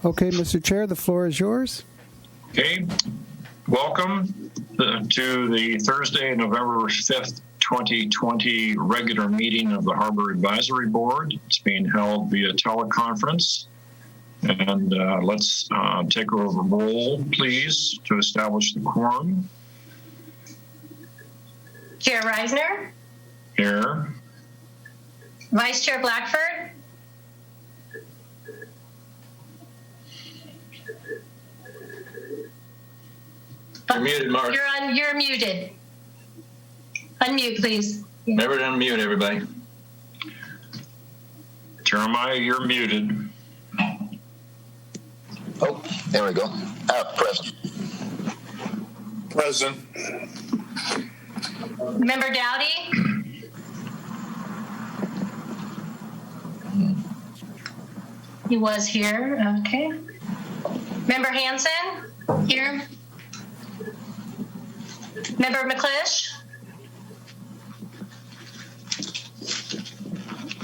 Okay, Mr. Chair, the floor is yours. Okay, welcome to the Thursday, November 5th, 2020 regular meeting of the Harbor Advisory Board. It's being held via teleconference. And let's take over roll, please, to establish the quorum. Chair Reisner? Here. Vice Chair Blackford? You're muted, Mark. You're muted. Unmute, please. Remember to unmute, everybody. Jeremiah, you're muted. Oh, there we go. Present. Present. Member Dowdy? He was here. Okay. Member Hanson? Here. Member McClish?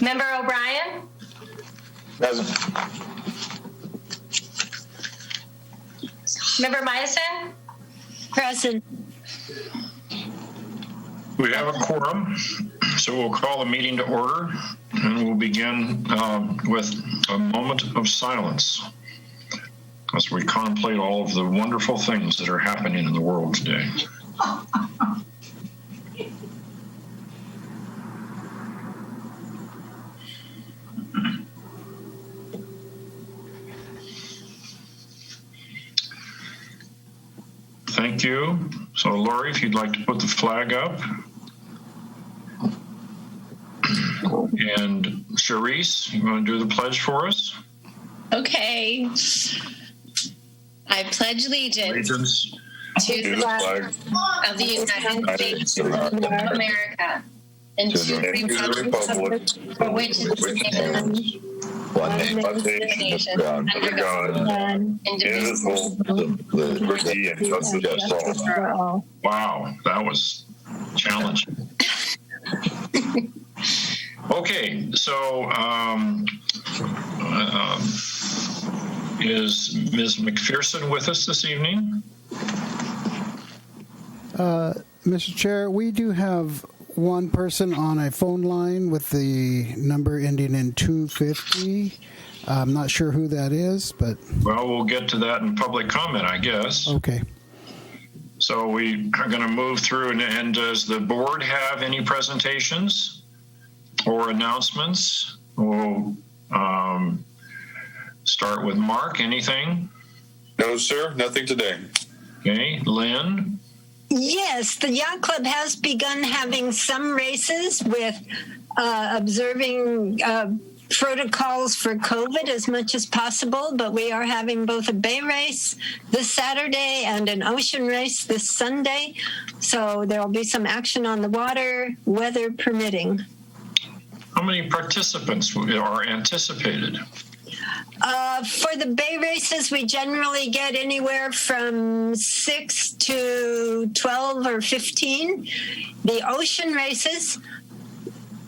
Member O'Brien? Present. Member Myason? Present. We have a quorum, so we'll call the meeting to order, and we'll begin with a moment of silence as we contemplate all of the wonderful things that are happening in the world today. Thank you. So, Lori, if you'd like to put the flag up. And Charisse, you want to do the pledge for us? Okay. I pledge allegiance to the flag of the United States of America and to the republic for which it stands, One nation, under God, indivisible, with liberty and justice for all. Wow, that was challenging. Okay, so is Ms. McPherson with us this evening? Mr. Chair, we do have one person on a phone line with the number ending in 250. I'm not sure who that is, but... Well, we'll get to that in public comment, I guess. Okay. So we are going to move through, and does the board have any presentations or announcements? We'll start with Mark. Anything? No, sir, nothing today. Okay, Lynn? Yes, the Yacht Club has begun having some races with observing protocols for COVID as much as possible, but we are having both a bay race this Saturday and an ocean race this Sunday. So there will be some action on the water, weather permitting. How many participants are anticipated? For the bay races, we generally get anywhere from 6 to 12 or 15. The ocean races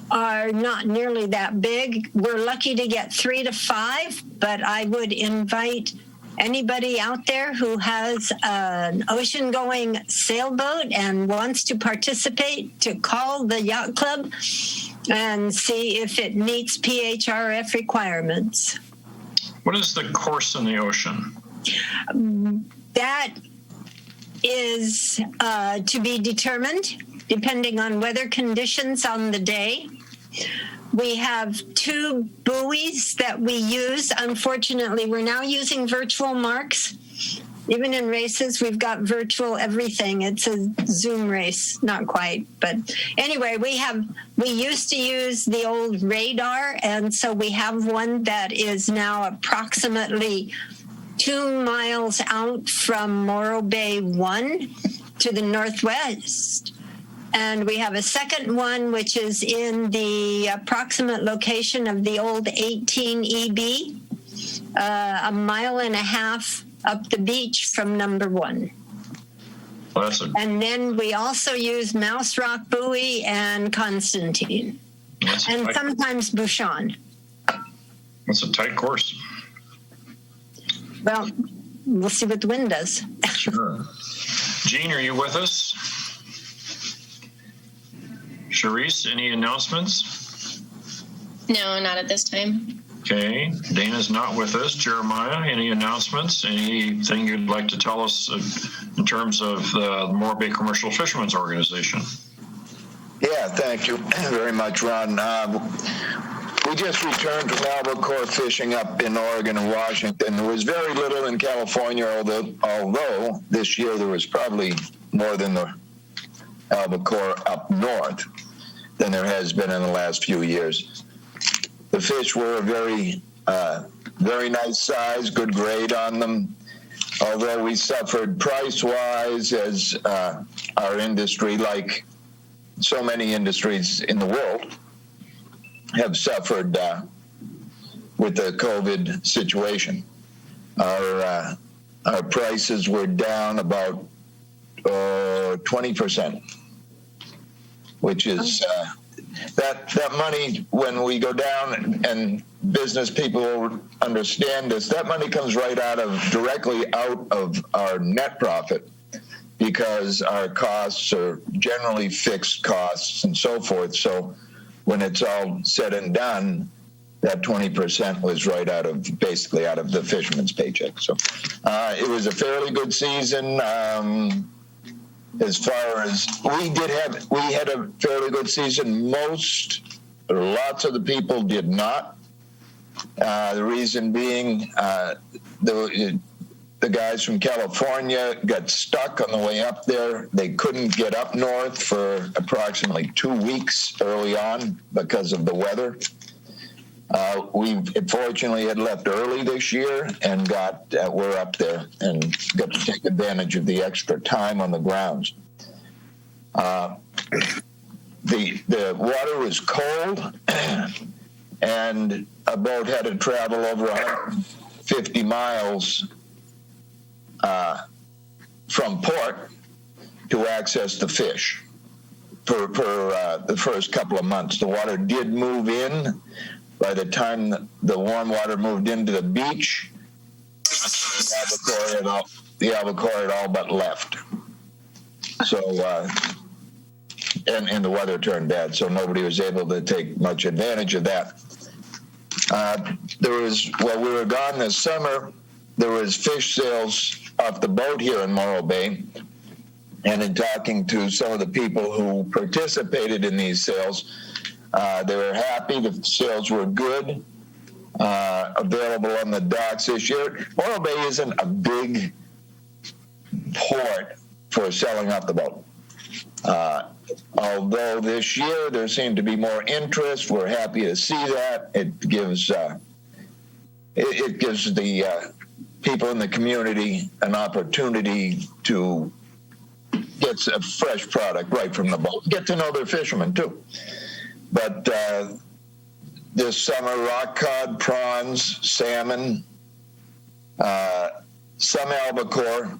are not nearly that big. We're lucky to get 3 to 5, but I would invite anybody out there who has an ocean-going sailboat and wants to participate to call the Yacht Club and see if it meets PHRF requirements. What is the course in the ocean? That is to be determined depending on weather conditions on the day. We have 2 buoys that we use. Unfortunately, we're now using virtual marks. Even in races, we've got virtual everything. It's a Zoom race, not quite. But anyway, we used to use the old radar, and so we have one that is now approximately 2 miles out from Morro Bay 1 to the northwest. And we have a second one, which is in the approximate location of the old 18 EB, a mile and a half up the beach from number 1. And then we also use Mouse Rock Buoy and Constantine, and sometimes Bouchon. That's a tight course. Well, we'll see what the wind does. Sure. Jean, are you with us? Charisse, any announcements? No, not at this time. Okay. Dana's not with us. Jeremiah, any announcements? Anything you'd like to tell us in terms of the Morro Bay Commercial Fishermen's Organization? Yeah, thank you very much, Ron. We just returned from albacore fishing up in Oregon and Washington. There was very little in California, although this year there was probably more than the albacore up north than there has been in the last few years. The fish were a very nice size, good grade on them. Although we suffered price-wise as our industry, like so many industries in the world, have suffered with the COVID situation. Our prices were down about 20%, which is that money, when we go down, and business people will understand this, that money comes directly out of our net profit, because our costs are generally fixed costs and so forth. So when it's all said and done, that 20% was basically out of the fisherman's paycheck. So it was a fairly good season. As far as we had a fairly good season. Lots of the people did not. The reason being, the guys from California got stuck on the way up there. They couldn't get up north for approximately 2 weeks early on because of the weather. We fortunately had left early this year and we're up there and got to take advantage of the extra time on the grounds. The water was cold, and a boat had to travel over 150 miles from port to access the fish for the first couple of months. The water did move in. By the time the warm water moved into the beach, the albacore had all but left. So, and the weather turned bad, so nobody was able to take much advantage of that. While we were gone this summer, there was fish sales off the boat here in Morro Bay, and in talking to some of the people who participated in these sales, they were happy. The sales were good, available on the docks this year. Morro Bay isn't a big port for selling off the boat. Although this year there seemed to be more interest, we're happy to see that. It gives the people in the community an opportunity to get a fresh product right from the boat. Get to know their fishermen too. But this summer, rock cod, prawns, salmon, some albacore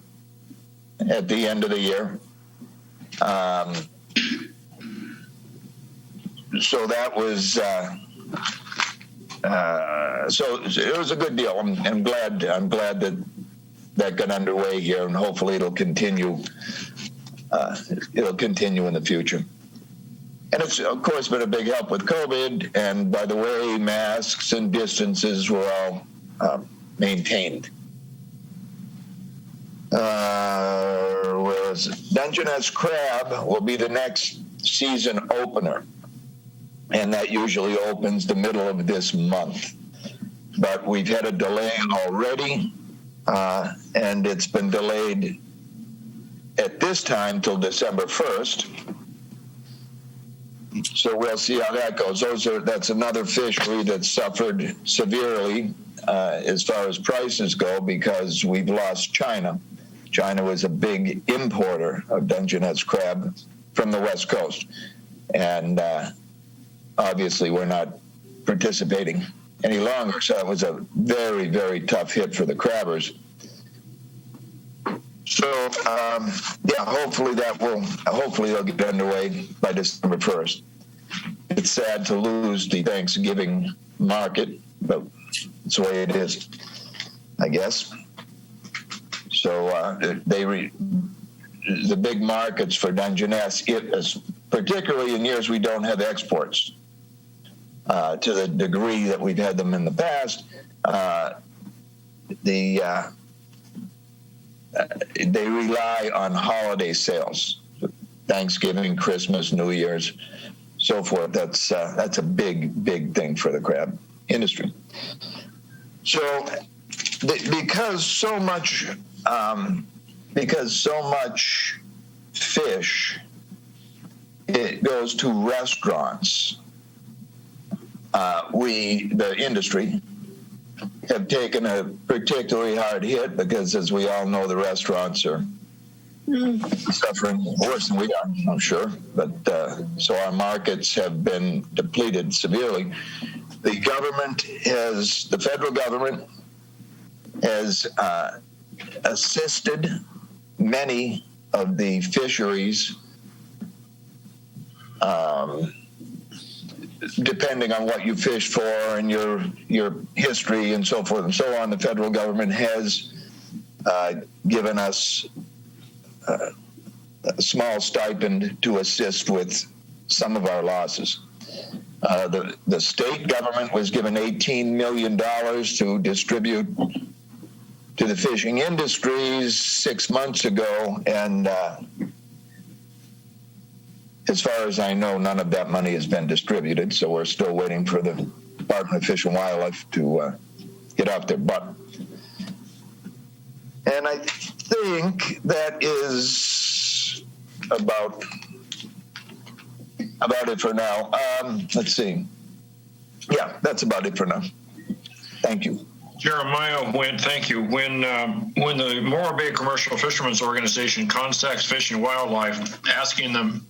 at the end of the year. So that was so it was a good deal. I'm glad that got underway here, and hopefully it'll continue. It'll continue in the future. And it's, of course, been a big help with COVID. And by the way, masks and distances were all maintained. Whereas Dungeness crab will be the next season opener. And that usually opens the middle of this month. But we've had a delay already, and it's been delayed at this time till December 1st. So we'll see how that goes. That's another fishery that suffered severely as far as prices go, because we've lost China. China was a big importer of Dungeness crab from the West Coast. And obviously we're not participating any longer. So it was a very, very tough hit for the crabbers. So, hopefully they'll get underway by December 1st. It's sad to lose the Thanksgiving market, but it's the way it is, I guess. So the big markets for Dungeness, particularly in years we don't have exports to the degree that we've had them in the past, they rely on holiday sales, Thanksgiving, Christmas, New Year's, so forth. That's a big thing for the crab industry. So because so much fish, it goes to restaurants, the industry, have taken a particularly hard hit because, as we all know, the restaurants are suffering worse than we are, I'm sure. But so our markets have been depleted severely. The federal government has assisted many of the fisheries, depending on what you fished for and your history and so forth and so on. The federal government has given us a small stipend to assist with some of our losses. The state government was given $18 million to distribute to the fishing industries 6 months ago, and as far as I know, none of that money has been distributed, so we're still waiting for the Department of Fish and Wildlife to get off their butt. And I think that is about it for now. Let's see. Yeah, that's about it for now. Thank you. Jeremiah, thank you. When the Morro Bay Commercial Fishermen's Organization contacts Fish and Wildlife asking them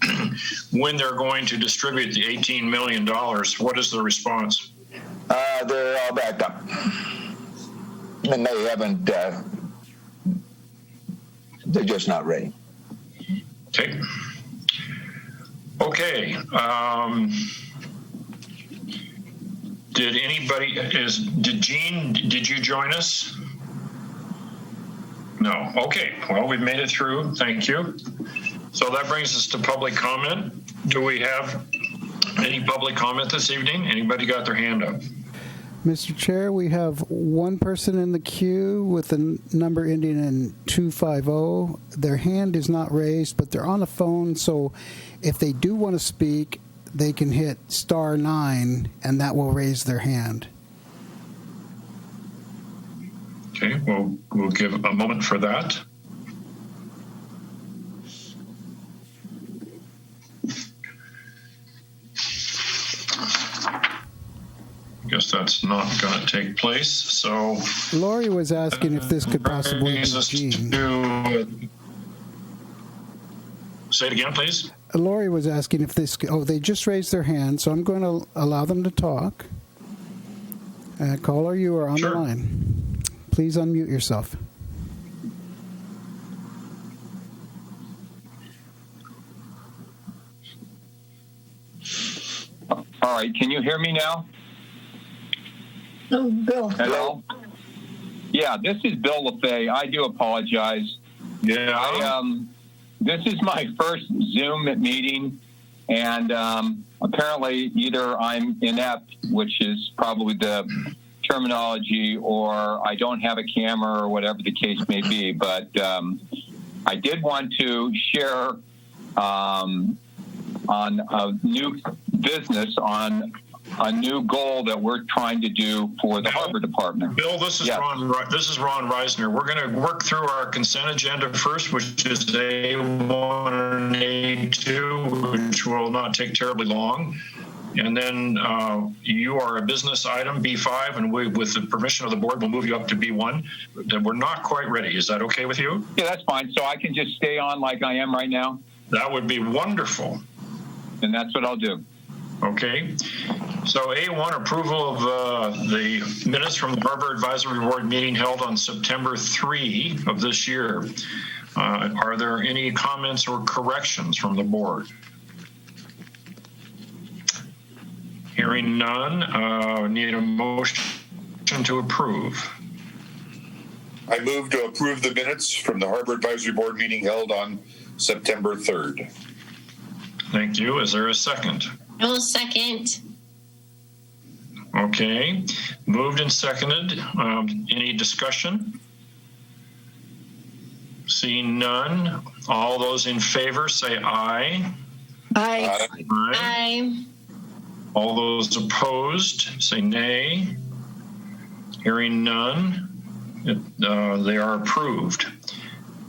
when they're going to distribute the $18 million, what is the response? They're all backed up. And they haven't, they're just not ready. Okay. Did you join us? No. Okay. Well, we've made it through. Thank you. So that brings us to public comment. Do we have any public comment this evening? Anybody got their hand up? Mr. Chair, we have one person in the queue with a number ending in 250. Their hand is not raised, but they're on a phone, so if they do want to speak, they can hit *9, and that will raise their hand. Okay, we'll give a moment for that. I guess that's not going to take place. So Lori was asking if this could possibly be Gene. Say it again, please. Lori was asking if this. Oh, they just raised their hand, so I'm going to allow them to talk. Caller, you are on the line. Please unmute yourself. All right, can you hear me now? Oh, Bill. Hello? Yeah, this is Bill LaFay. I do apologize. Yeah. This is my first Zoom meeting, and apparently either I'm inept, which is probably the terminology, or I don't have a camera or whatever the case may be. But I did want to share on a new business, on a new goal that we're trying to do for the Harbor Department. Bill, this is Ron. This is Ron Reisner. We're going to work through our consent agenda first, which is A1 and A2, which will not take terribly long. And then you are a business item, B5, and we, with the permission of the board, we'll move you up to B1. We're not quite ready. Is that okay with you? Yeah, that's fine. So I can just stay on like I am right now? That would be wonderful. And that's what I'll do. Okay. So A1, approval of the minutes from the Harbor Advisory Board meeting held on September 3 of this year. Are there any comments or corrections from the board? Hearing none, need a motion to approve. I move to approve the minutes from the Harbor Advisory Board meeting held on September 3rd. Thank you. Is there a second? I will second. Okay. Moved and seconded. Any discussion? Seeing none. All those in favor say aye. Aye. Aye. All those opposed say nay. Hearing none, they are approved.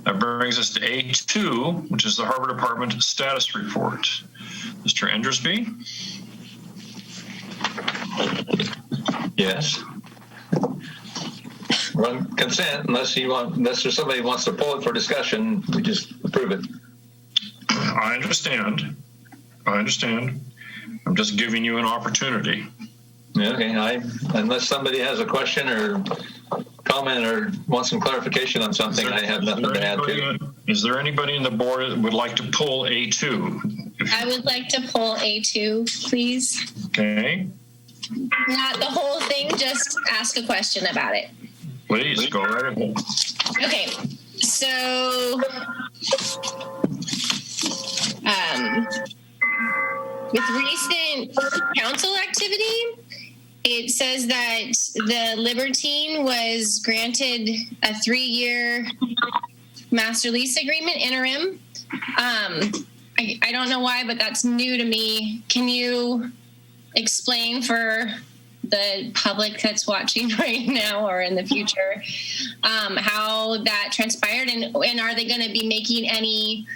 That brings us to A2, which is the Harbor Department status report. Mr. Endersby? Yes. Run consent unless there's somebody who wants to pull it for discussion. We just approve it. I understand. I'm just giving you an opportunity. Okay. Unless somebody has a question or comment or wants some clarification on something, I have nothing to add to. Is there anybody in the board that would like to pull A2? I would like to pull A2, please. Okay. Not the whole thing, just ask a question about it. Please, go right ahead. Okay, so with recent council activity, it says that the Libertine was granted a 3-year master lease agreement interim. I don't know why, but that's new to me. Can you explain for the public that's watching right now or in the future how that transpired, and are they going to be making any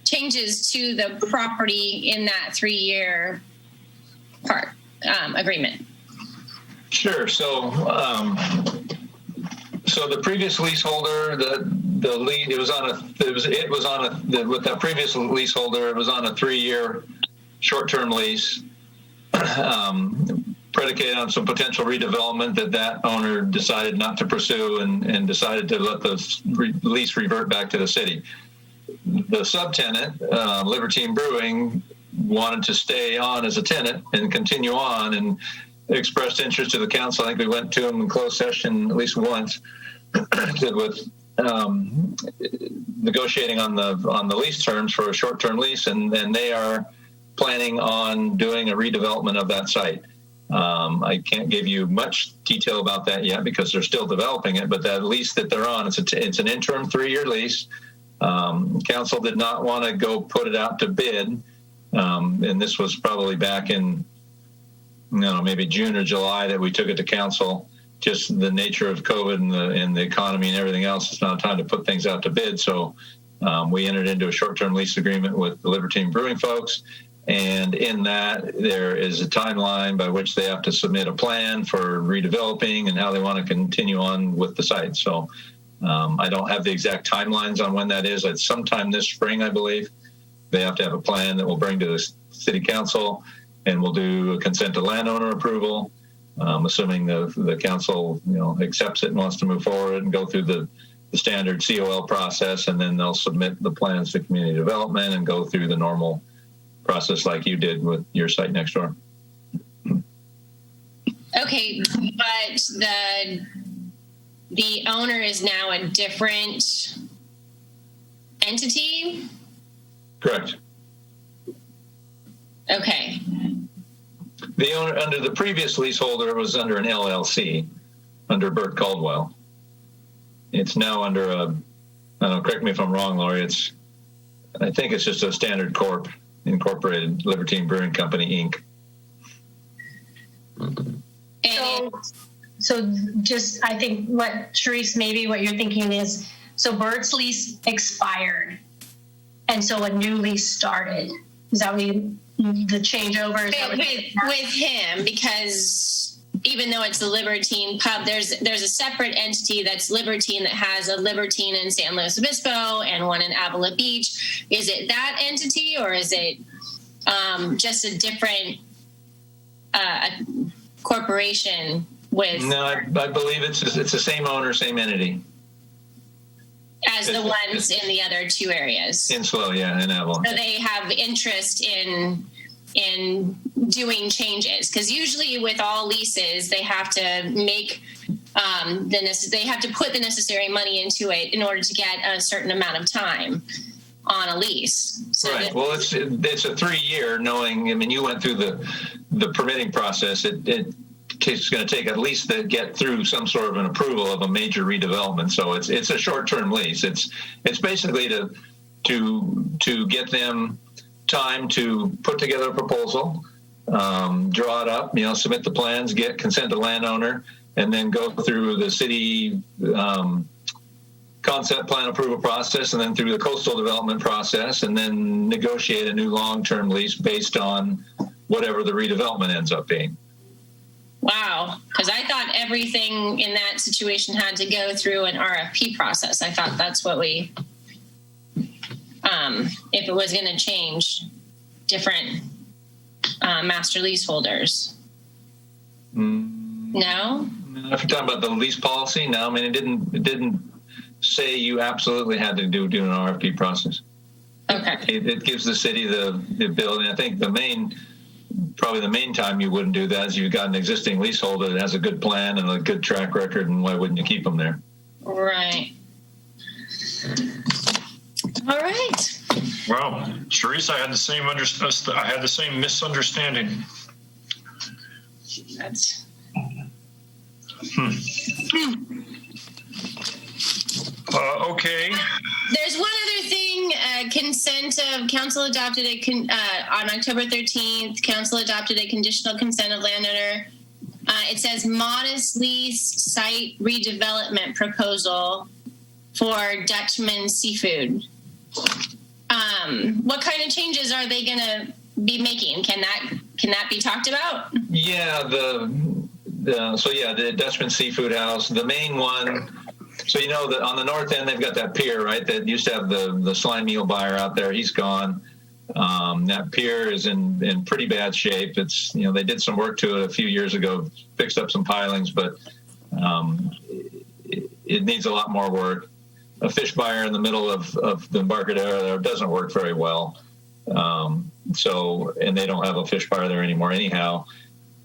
changes to the property in that 3-year agreement? Sure. So the previous leaseholder, with that previous leaseholder, it was on a 3-year short-term lease, predicated on some potential redevelopment that owner decided not to pursue and decided to let the lease revert back to the city. The subtenant, Libertine Brewing, wanted to stay on as a tenant and continue on, and expressed interest to the council. I think we went to them in closed session at least once with negotiating on the lease terms for a short-term lease, and then they are planning on doing a redevelopment of that site. I can't give you much detail about that yet because they're still developing it, but that lease that they're on, it's an interim 3-year lease. Council did not want to go put it out to bid, and this was probably back in maybe June or July that we took it to council. Just the nature of COVID and the economy and everything else, it's not time to put things out to bid. So we entered into a short-term lease agreement with the Libertine Brewing folks. And in that, there is a timeline by which they have to submit a plan for redeveloping and how they want to continue on with the site. So I don't have the exact timelines on when that is. It's sometime this spring, I believe. They have to have a plan that we'll bring to the city council, and we'll do a consent to landowner approval, assuming the council accepts it and wants to move forward and go through the standard COL process, and then they'll submit the plans to community development and go through the normal process like you did with your site next door. Okay, but the owner is now a different entity? Correct. Okay. The owner under the previous leaseholder was under an LLC, under Burt Caldwell. It's now under I don't know, correct me if I'm wrong, Lori, I think it's just a standard corp, incorporated Libertine Brewing Company, Inc. So just, I think what Sharice, maybe what you're thinking is, so Bert's lease expired, and so a new lease started. Is that what the changeover? With him, because even though it's the Libertine pub, there's a separate entity that's Libertine that has a Libertine in San Luis Obispo and one in Avila Beach. Is it that entity, or is it just a different corporation with? No, I believe it's the same owner, same entity as the ones in the other two areas. In SLO, yeah, in Avila. So they have interest in doing changes, because usually with all leases they have to make they have to put the necessary money into it in order to get a certain amount of time on a lease. So right. Well, it's a 3-year. Knowing, I mean, you went through the permitting process. It's going to take at least to get through some sort of an approval of a major redevelopment. So it's a short-term lease. It's basically to get them time to put together a proposal, draw it up, submit the plans, get consent to landowner, and then go through the city concept plan approval process, and then through the coastal development process, and then negotiate a new long-term lease based on whatever the redevelopment ends up being. Wow, because I thought everything in that situation had to go through an RFP process. I thought that's what we, if it was going to change different master leaseholders. No? If you're talking about the lease policy, no. I mean, it didn't say you absolutely had to do an RFP process. Okay. It gives the city the ability. I think probably the main time you wouldn't do that is you've got an existing leaseholder that has a good plan and a good track record, and why wouldn't you keep them there? Right. All right. Well, Sharice, I had the same misunderstanding. That's. Okay. There's one other thing. Consent of council adopted on October 13th. Council adopted a conditional consent of landowner. It says modest lease site redevelopment proposal for Dutchman Seafood. What kind of changes are they going to be making? Can that be talked about? Yeah, the Dutchman Seafood House, the main one. So that on the north end they've got that pier, right? That used to have the slime meal buyer out there. He's gone. That pier is in pretty bad shape. It's they did some work to it a few years ago, fixed up some pilings, but it needs a lot more work. A fish buyer in the middle of the Embarcadero there doesn't work very well. And they don't have a fish buyer there anymore anyhow.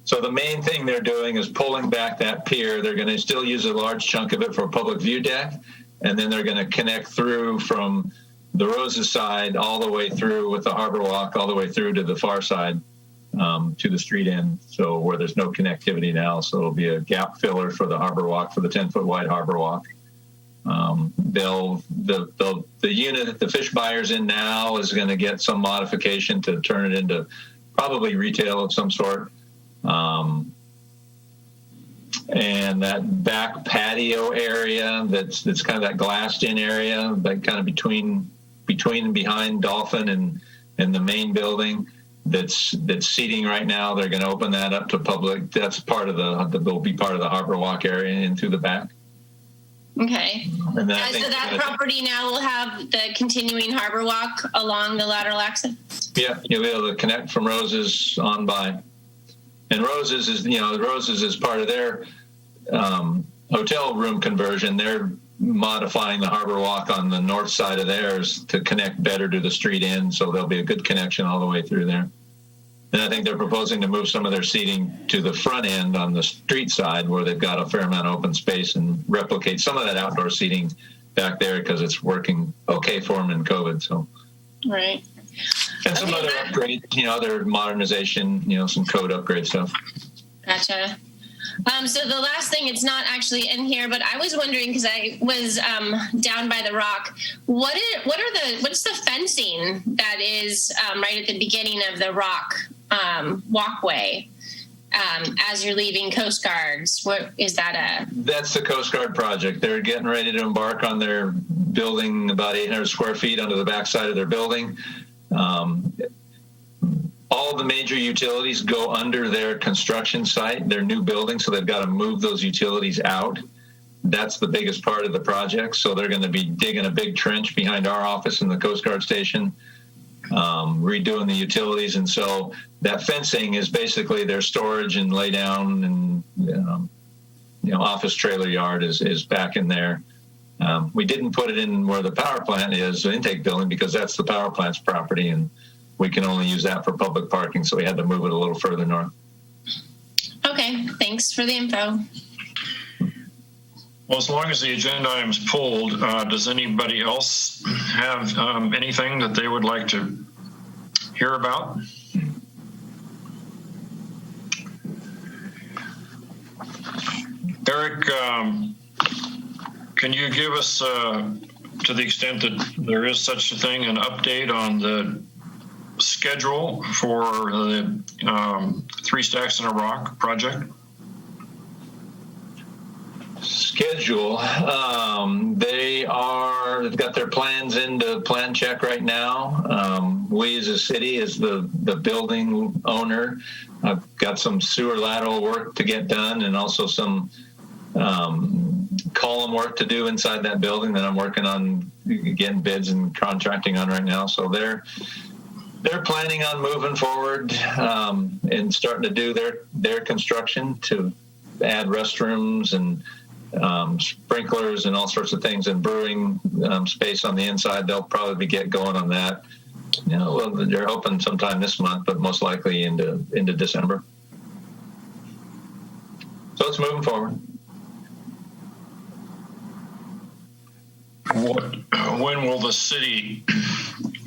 So the main thing they're doing is pulling back that pier. They're going to still use a large chunk of it for a public view deck, and then they're going to connect through from the Roses side all the way through with the Harbor Walk all the way through to the far side to the street end, so where there's no connectivity now. So it'll be a gap filler for the Harbor Walk, for the 10-foot wide Harbor Walk. The unit that the fish buyer's in now is going to get some modification to turn it into probably retail of some sort. And that back patio area that's kind of that glassed in area, that kind of between and behind Dolphin and the main building that's seating right now. They're going to open that up to public. That's part of will be part of the Harbor Walk area and through the back. Okay. And then so that property now will have the continuing Harbor Walk along the lateral access? Yeah, you'll be able to connect from Roses on by. And Roses is part of their hotel room conversion. They're modifying the Harbor Walk on the north side of theirs to connect better to the street end, so there'll be a good connection all the way through there. And I think they're proposing to move some of their seating to the front end on the street side where they've got a fair amount of open space and replicate some of that outdoor seating back there because it's working okay for them in COVID. So, right. And some other upgrades, other modernization, some code upgrade stuff. Gotcha. So the last thing, it's not actually in here, but I was wondering because I was down by the rock. What's the fencing that is right at the beginning of the rock walkway as you're leaving Coast Guards? What is that? That's the Coast Guard project. They're getting ready to embark on their building about 800 square feet onto the backside of their building. All the major utilities go under their construction site, their new building, so they've got to move those utilities out. That's the biggest part of the project. So they're going to be digging a big trench behind our office in the Coast Guard station, redoing the utilities. And so that fencing is basically their storage and lay down and, office trailer yard is back in there. We didn't put it in where the power plant is, the intake building, because that's the power plant's property, and we can only use that for public parking, so we had to move it a little further north. Okay, thanks for the info. Well, as long as the agenda item is pulled, does anybody else have anything that they would like to hear about? Eric, can you give us, to the extent that there is such a thing, an update on the schedule for the 3 Stacks in a Rock project? Schedule. They've got their plans into plan check right now. We as a city, as the building owner, I've got some sewer lateral work to get done and also some column work to do inside that building that I'm working on getting bids and contracting on right now. So they're planning on moving forward and starting to do their construction to add restrooms and sprinklers and all sorts of things, and brewing space on the inside. They'll probably get going on that. You know, well, they're hoping sometime this month, but most likely into December. So it's moving forward. When will the city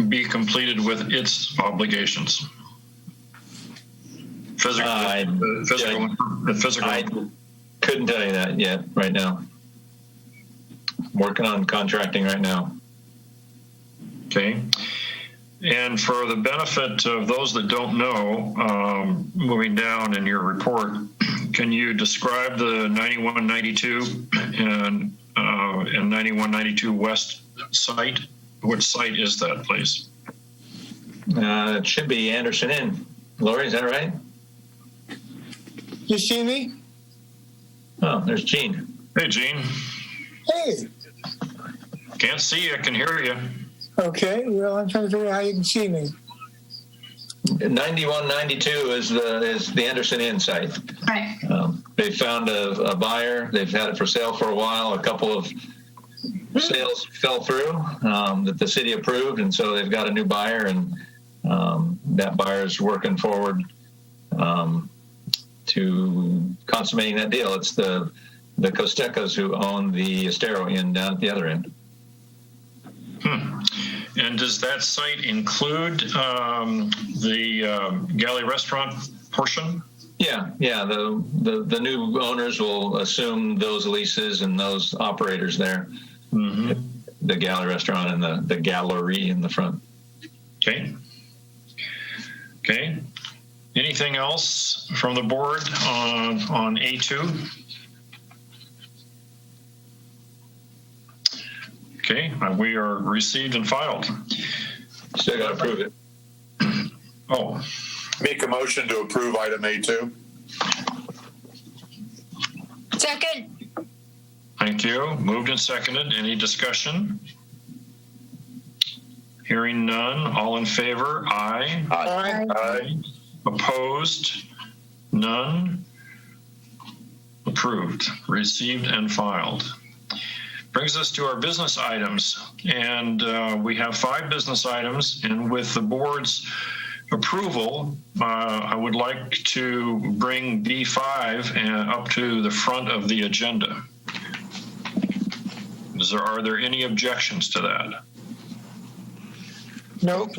be completed with its obligations? Physical. I couldn't tell you that yet right now. Working on contracting right now. Okay. And for the benefit of those that don't know, moving down in your report, can you describe the 9192 and 9192 West site? Which site is that, please? It should be Anderson Inn. Lori, is that right? You see me? Oh, there's Gene. Hey, Gene. Hey. Can't see you. I can hear you. Okay. Well, I'm trying to figure out how you can see me. 9192 is the Anderson Inn site. Right. They found a buyer. They've had it for sale for a while. A couple of sales fell through that the city approved, and so they've got a new buyer, and that buyer is working forward to consummating that deal. It's the Costecas who own the Estero Inn down at the other end. And does that site include the galley restaurant portion? Yeah. The new owners will assume those leases and those operators there. Mm-hmm. The galley restaurant and the gallery in the front. Okay. Anything else from the board on A2? Okay, we are received and filed. Still got to approve it. Oh. Make a motion to approve item A2. Second. Thank you. Moved and seconded. Any discussion? Hearing none. All in favor? Aye. Aye. Aye. Opposed? None. Approved. Received and filed. Brings us to our business items, and we have 5 business items, and with the board's approval, I would like to bring B5 up to the front of the agenda. Are there any objections to that? Nope.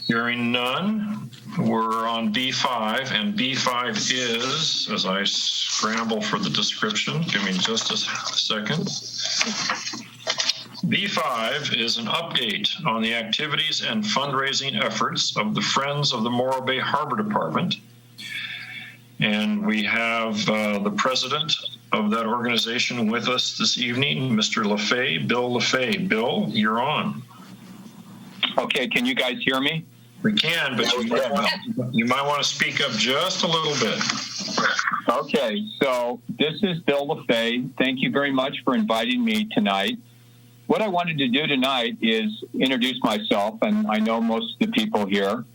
Hearing none, we're on B5, and B5 is, as I scramble for the description, give me just a second. B5 is an update on the activities and fundraising efforts of the Friends of the Morro Bay Harbor Department. And we have the president of that organization with us this evening, Mr. LaFay, Bill LaFay. Bill, you're on. Okay, can you guys hear me? We can, but you might want to speak up just a little bit. Okay, so this is Bill LaFay. Thank you very much for inviting me tonight. What I wanted to do tonight is introduce myself, and I know most of the people here.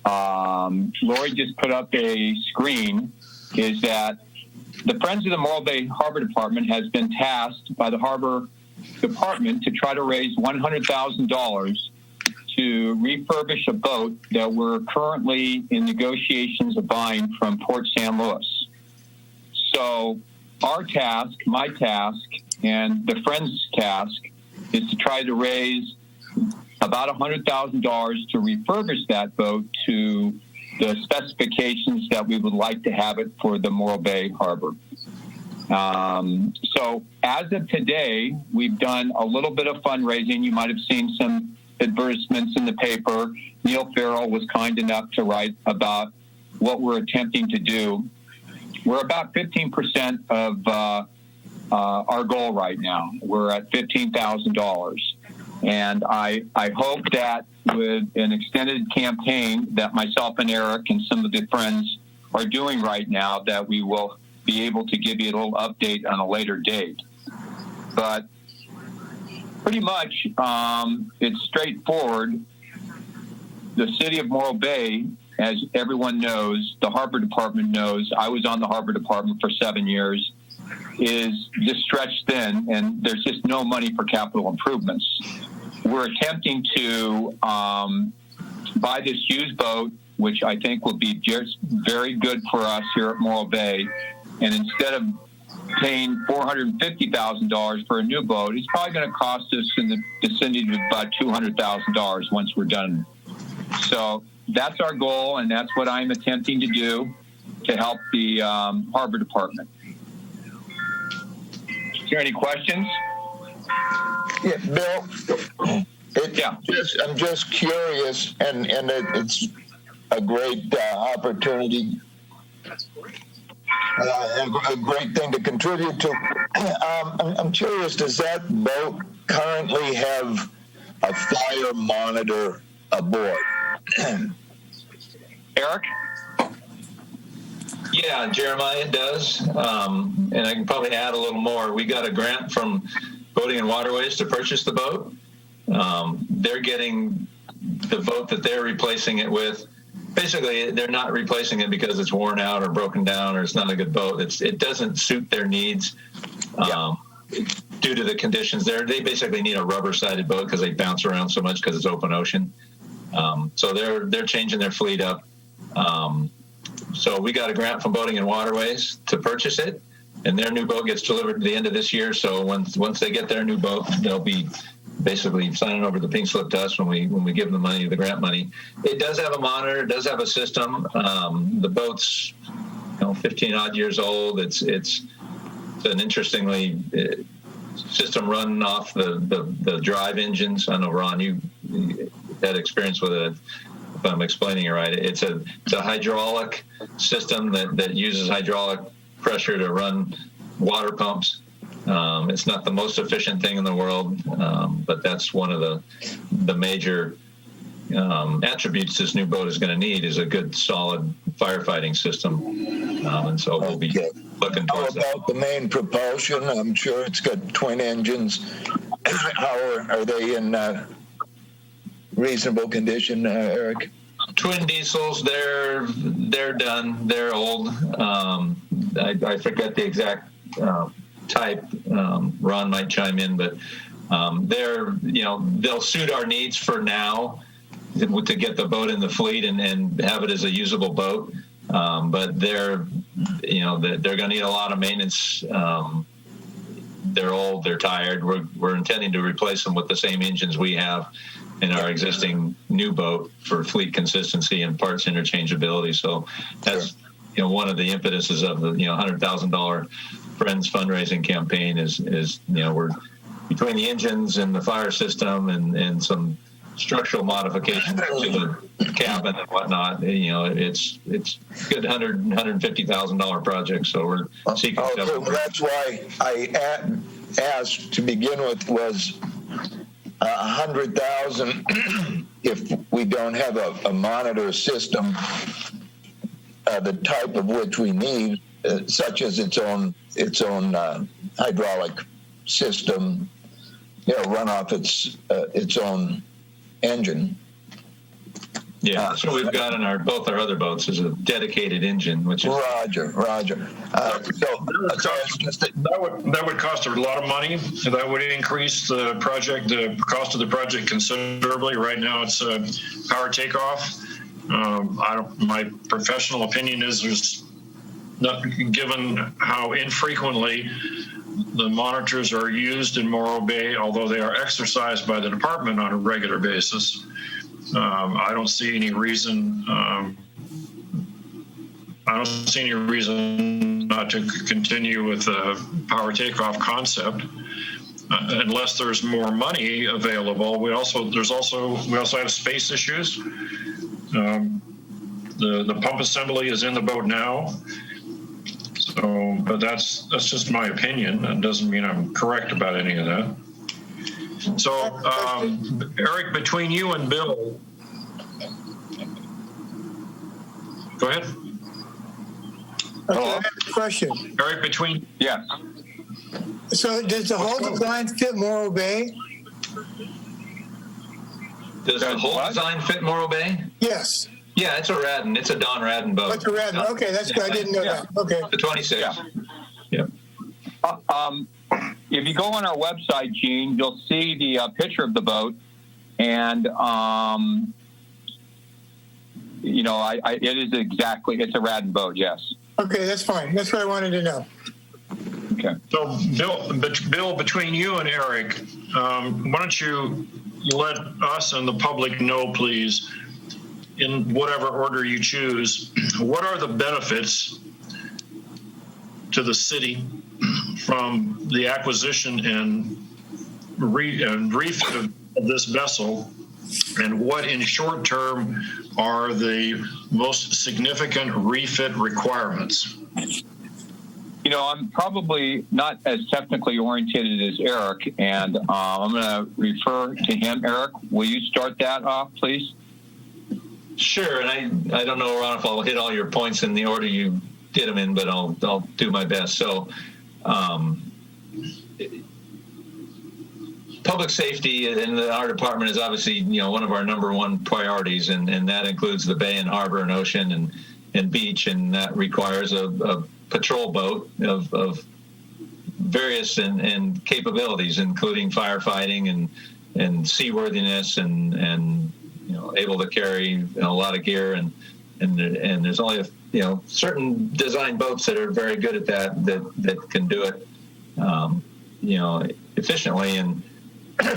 Lori just put up a screen, is that the Friends of the Morro Bay Harbor Department has been tasked by the Harbor Department to try to raise $100,000 to refurbish a boat that we're currently in negotiations of buying from Port San Luis. So our task, my task, And the Friends task is to try to raise about $100,000 to refurbish that boat to the specifications that we would like to have it for the Morro Bay Harbor. So as of today, we've done a little bit of fundraising. You might have seen some advertisements in the paper. Neil Farrell was kind enough to write about what we're attempting to do. We're about 15% of our goal right now. We're at $15,000. And I hope that with an extended campaign that myself and Eric and some of the friends are doing right now, that we will be able to give you a little update on a later date. But pretty much, it's straightforward. The city of Morro Bay, as everyone knows, the Harbor Department knows, I was on the Harbor Department for 7 years, is just stretched thin, and there's just no money for capital improvements. We're attempting to buy this used boat, which I think will be just very good for us here at Morro Bay. And instead of paying $450,000 for a new boat, it's probably going to cost us in the vicinity of about $200,000 once we're done. So that's our goal, and that's what I'm attempting to do to help the Harbor Department. Is there any questions? Yeah, Bill. I'm just curious, and it's a great opportunity, a great thing to contribute to. I'm curious, does that boat currently have a fire monitor aboard? Eric? Yeah, Jeremiah, it does. And I can probably add a little more. We got a grant from Boating and Waterways to purchase the boat. They're getting the boat that they're replacing it with. Basically, they're not replacing it because it's worn out or broken down or it's not a good boat. It doesn't suit their needs due to the conditions there. They basically need a rubber-sided boat because they bounce around so much because it's open ocean. So they're changing their fleet up. So we got a grant from Boating and Waterways to purchase it, and their new boat gets delivered at the end of this year. So once they get their new boat, they'll be basically signing over the pink slip to us when we give them the grant money. It does have a monitor. It does have a system. The boat's 15 odd years old. It's an interestingly system run off the drive engines. I know, Ron, you had experience with it. If I'm explaining it right, it's a hydraulic system that uses hydraulic pressure to run water pumps. It's not the most efficient thing in the world, but that's one of the major attributes this new boat is going to need is a good, solid firefighting system. And so we'll be looking towards that. How about the main propulsion? I'm sure it's got twin engines. How are they in reasonable condition, Eric? Twin diesels, they're done. They're old. I forget the exact type. Ron might chime in, but they'll suit our needs for now to get the boat in the fleet and have it as a usable boat. But they're going to need a lot of maintenance. They're old. They're tired. We're intending to replace them with the same engines we have in our existing new boat for fleet consistency and parts interchangeability. So that's one of the impetuses of the $100,000 Friends fundraising campaign is we're between the engines and the fire system and some structural modifications to the cabin and whatnot. It's good $150,000 project. So we're seeking. Okay, well, that's why I asked to begin with was $100,000 if we don't have a monitor system, the type of which we need, such as its own hydraulic system, run off its own engine. Yeah, that's what we've got in both our other boats is a dedicated engine, which is Roger. That would cost a lot of money. That would increase the cost of the project considerably. Right now, it's a power takeoff. My professional opinion is there's not, given how infrequently the monitors are used in Morro Bay, although they are exercised by the department on a regular basis. I don't see any reason. I don't see any reason not to continue with the power takeoff concept, unless there's more money available. We also have space issues. The pump assembly is in the boat now. So, but that's just my opinion. That doesn't mean I'm correct about any of that. So, Eric, between you and Bill, go ahead. Okay, I have a question. Eric, between So does the whole design fit Morro Bay? Does the whole design fit Morro Bay? Yes. Yeah, it's a Radden. It's a Don Radden boat. It's a Radden. Okay, that's good. I didn't know that. Okay. The 26. Yeah. If you go on our website, Gene, you'll see the picture of the boat, and it is it's a Radden boat. Yes. Okay, that's fine. That's what I wanted to know. Okay. So, Bill, between you and Eric, why don't you let us and the public know, please, in whatever order you choose, what are the benefits to the city from the acquisition and refit of this vessel, and what in short term are the most significant refit requirements? I'm probably not as technically oriented as Eric, and I'm going to refer to him. Eric, will you start that off, please? Sure, and I don't know, Ron, if I'll hit all your points in the order you did them in, but I'll do my best. So, public safety in our department is obviously one of our number one priorities, and that includes the bay and harbor and ocean and beach, and that requires a patrol boat of various and capabilities, including firefighting and seaworthiness and able to carry a lot of gear, and there's only certain design boats that are very good at that can do it efficiently. And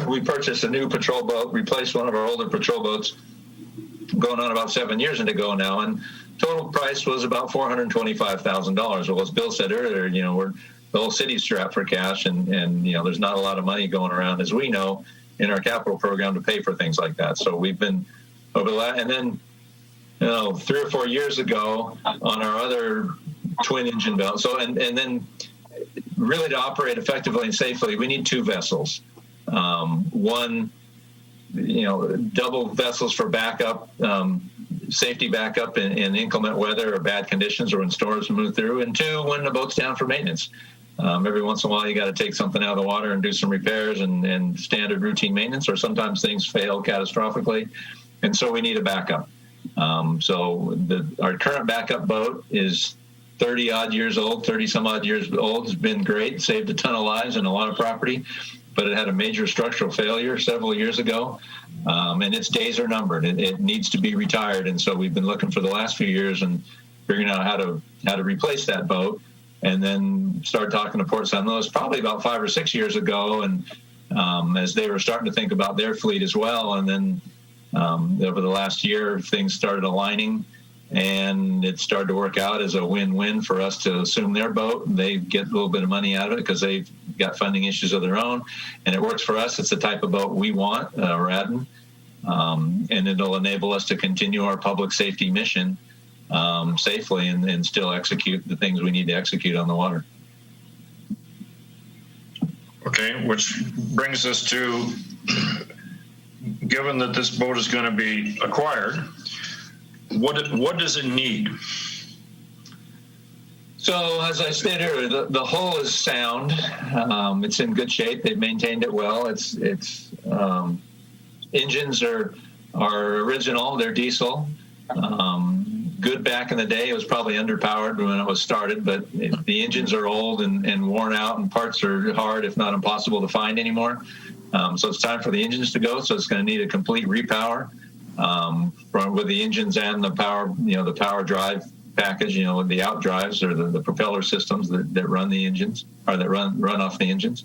we purchased a new patrol boat, replaced one of our older patrol boats, going on about 7 years ago now, and total price was about $425,000. Well, as Bill said earlier, the whole city's strapped for cash, and there's not a lot of money going around, as we know, in our capital program to pay for things like that. So we've been over the last, and then 3 or 4 years ago on our other twin engine boat. So and then really to operate effectively and safely, we need 2 vessels. One, double vessels for backup, safety backup in inclement weather or bad conditions, or when storms move through, and 2, when the boat's down for maintenance. Every once in a while, you got to take something out of the water and do some repairs and standard routine maintenance, or sometimes things fail catastrophically, and so we need a backup. So our current backup boat is 30 some odd years old. It's been great, saved a ton of lives and a lot of property, but it had a major structural failure several years ago, and its days are numbered. It needs to be retired, and so we've been looking for the last few years and figuring out how to replace that boat, and then start talking to Port St. Louis probably about 5 or 6 years ago, and as they were starting to think about their fleet as well, and then over the last year things started aligning, and it started to work out as a win-win for us to assume their boat. They get a little bit of money out of it because they've got funding issues of their own, and it works for us. It's the type of boat we want, Radden, and it'll enable us to continue our public safety mission safely and still execute the things we need to execute on the water. Okay, which brings us to, given that this boat is going to be acquired, what does it need? So, as I stated earlier, the hull is sound. It's in good shape. They've maintained it well. Its engines are original. They're diesel. Good back in the day. It was probably underpowered when it was started, but the engines are old and worn out, and parts are hard, if not impossible, to find anymore. So it's time for the engines to go. So it's going to need a complete repower with the engines and the power, the power drive package, with the outdrives or the propeller systems that run the engines, or that run off the engines.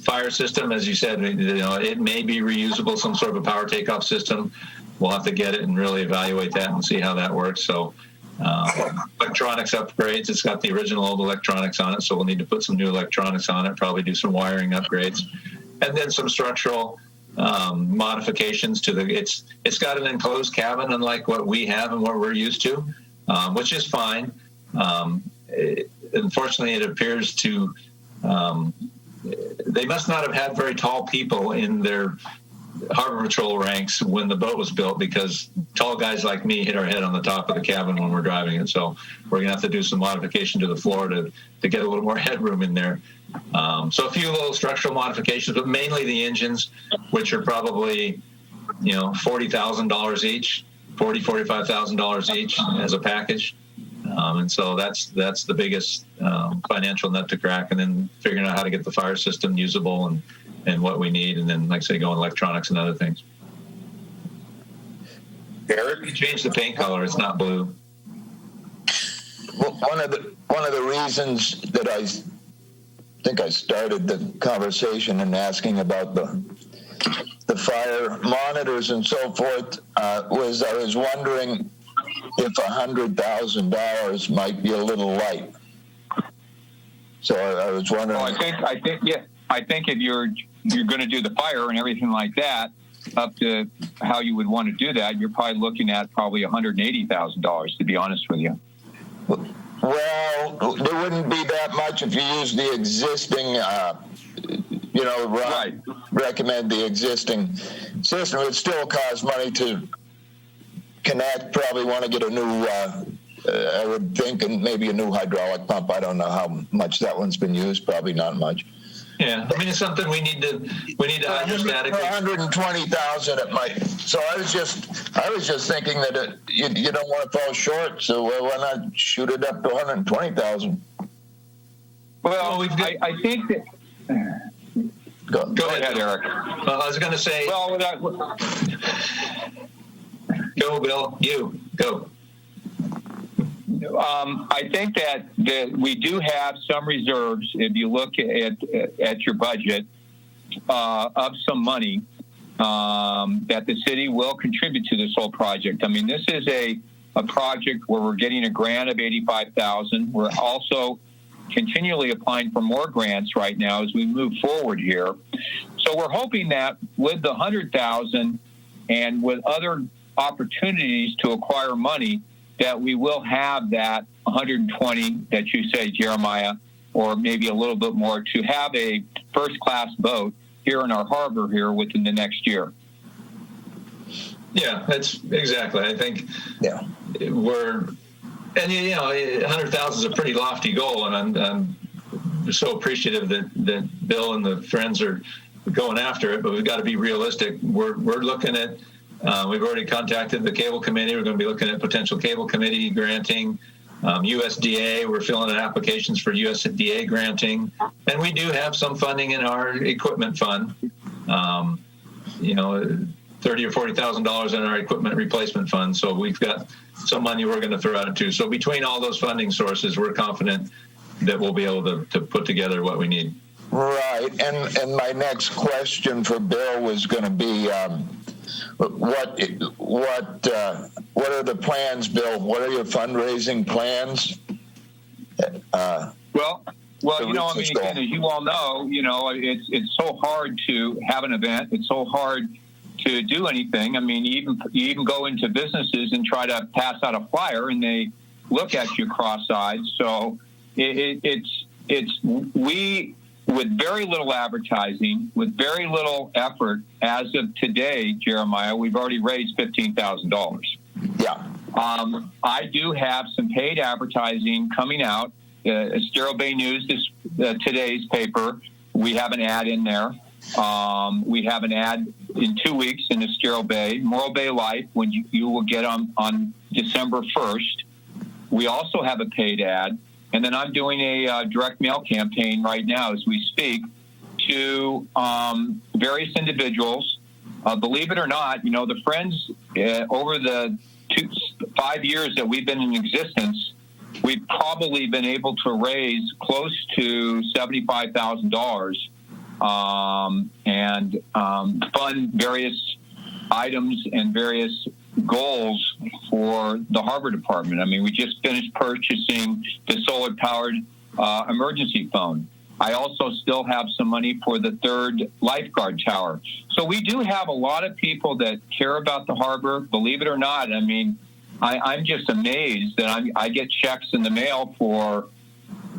Fire system, as you said, it may be reusable, some sort of a power takeoff system. We'll have to get it and really evaluate that and see how that works. So electronics upgrades, it's got the original old electronics on it, so we'll need to put some new electronics on it, probably do some wiring upgrades, and then some structural modifications to it's got an enclosed cabin, unlike what we have and what we're used to, which is fine. Unfortunately, it appears to they must not have had very tall people in their harbor patrol ranks when the boat was built, because tall guys like me hit our head on the top of the cabin when we're driving it. So we're gonna have to do some modification to the floor to get a little more headroom in there. So a few little structural modifications, but mainly the engines, which are probably, $40,000 each, $45,000 each as a package. And so that's the biggest financial nut to crack, and then figuring out how to get the fire system usable and what we need, and then, like I say, go electronics and other things. Eric? You change the paint color, it's not blue. Well, one of the reasons that I think I started the conversation and asking about the fire monitors and so forth was I was wondering if $100,000 might be a little light. So I was wondering. Well, I think if you're going to do the fire and everything like that, up to how you would want to do that, you're probably looking at $180,000, to be honest with you. Well, there wouldn't be that much if you use the existing, right. Recommend the existing system. It would still cost money to connect, probably want to get a new, I would think, and maybe a new hydraulic pump. I don't know how much that one's been used, probably not much. Yeah, I mean, it's something we need to hydrostatically. For 120,000 it might. So I was just thinking that you don't want to fall short, so why not shoot it up to 120,000? Well, I think that. Go ahead, Eric. Well, I was going to say. Well, go, Bill. You go. I think that we do have some reserves. If you look at your budget of some money that the city will contribute to this whole project. I mean, this is a project where we're getting a grant of $85,000. We're also continually applying for more grants right now as we move forward here. So we're hoping that with the $100,000 and with other opportunities to acquire money, that we will have that 120 that you say, Jeremiah, or maybe a little bit more, to have a first-class boat here in our harbor here within the next year. Yeah, that's exactly. I think we're, and 100,000 is a pretty lofty goal, and I'm so appreciative that Bill and the friends are going after it, but we've got to be realistic. We're looking at. We've already contacted the cable committee. We're going to be looking at potential cable committee granting. USDA, we're filling in applications for USDA granting. And we do have some funding in our equipment fund, $30,000 or $40,000 in our equipment replacement fund. So we've got some money we're going to throw out too. So between all those funding sources, we're confident that we'll be able to put together what we need. Right. And my next question for Bill was going to be, what are the plans, Bill? What are your fundraising plans? Well, I mean, again, as you all know, it's so hard to have an event. It's so hard to do anything. I mean, you even go into businesses and try to pass out a flyer, and they look at you cross-eyed. So we. With very little advertising, with very little effort, as of today, Jeremiah, we've already raised $15,000. Yeah. I do have some paid advertising coming out. Estero Bay News, today's paper, we have an ad in there. We have an ad in 2 weeks in Estero Bay. Morro Bay Life, when you will get on December 1st. We also have a paid ad. And then I'm doing a direct mail campaign right now as we speak to various individuals. Believe it or not, the Friends over the 5 years that we've been in existence, we've probably been able to raise close to $75,000 and fund various items and various goals for the Harbor Department. I mean, we just finished purchasing the solar-powered emergency phone. I also still have some money for the 3rd lifeguard tower. So we do have a lot of people that care about the harbor, believe it or not. I mean, I'm just amazed that I get checks in the mail for,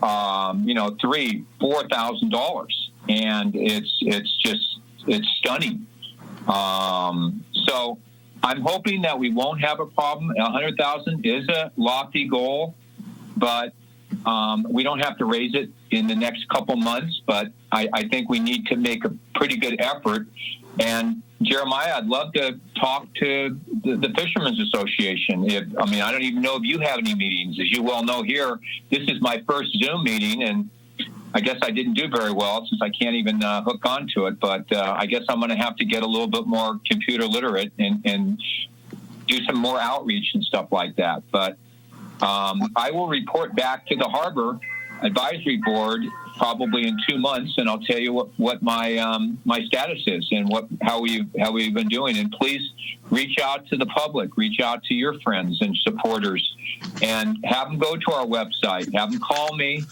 $3,000-$4,000, and it's stunning. So I'm hoping that we won't have a problem. 100,000 is a lofty goal, but we don't have to raise it in the next couple months. But I think we need to make a pretty good effort. And Jeremiah, I'd love to talk to the Fishermen's Association. I don't even know if you have any meetings. As you well know here, this is my first Zoom meeting, and I guess I didn't do very well since I can't even hook onto it. But I guess I'm going to have to get a little bit more computer literate and do some more outreach and stuff like that. But I will report back to the Harbor Advisory Board probably in 2 months, and I'll tell you what my status is and how we've been doing. And please reach out to the public, reach out to your friends and supporters, and have them go to our website, have them call me,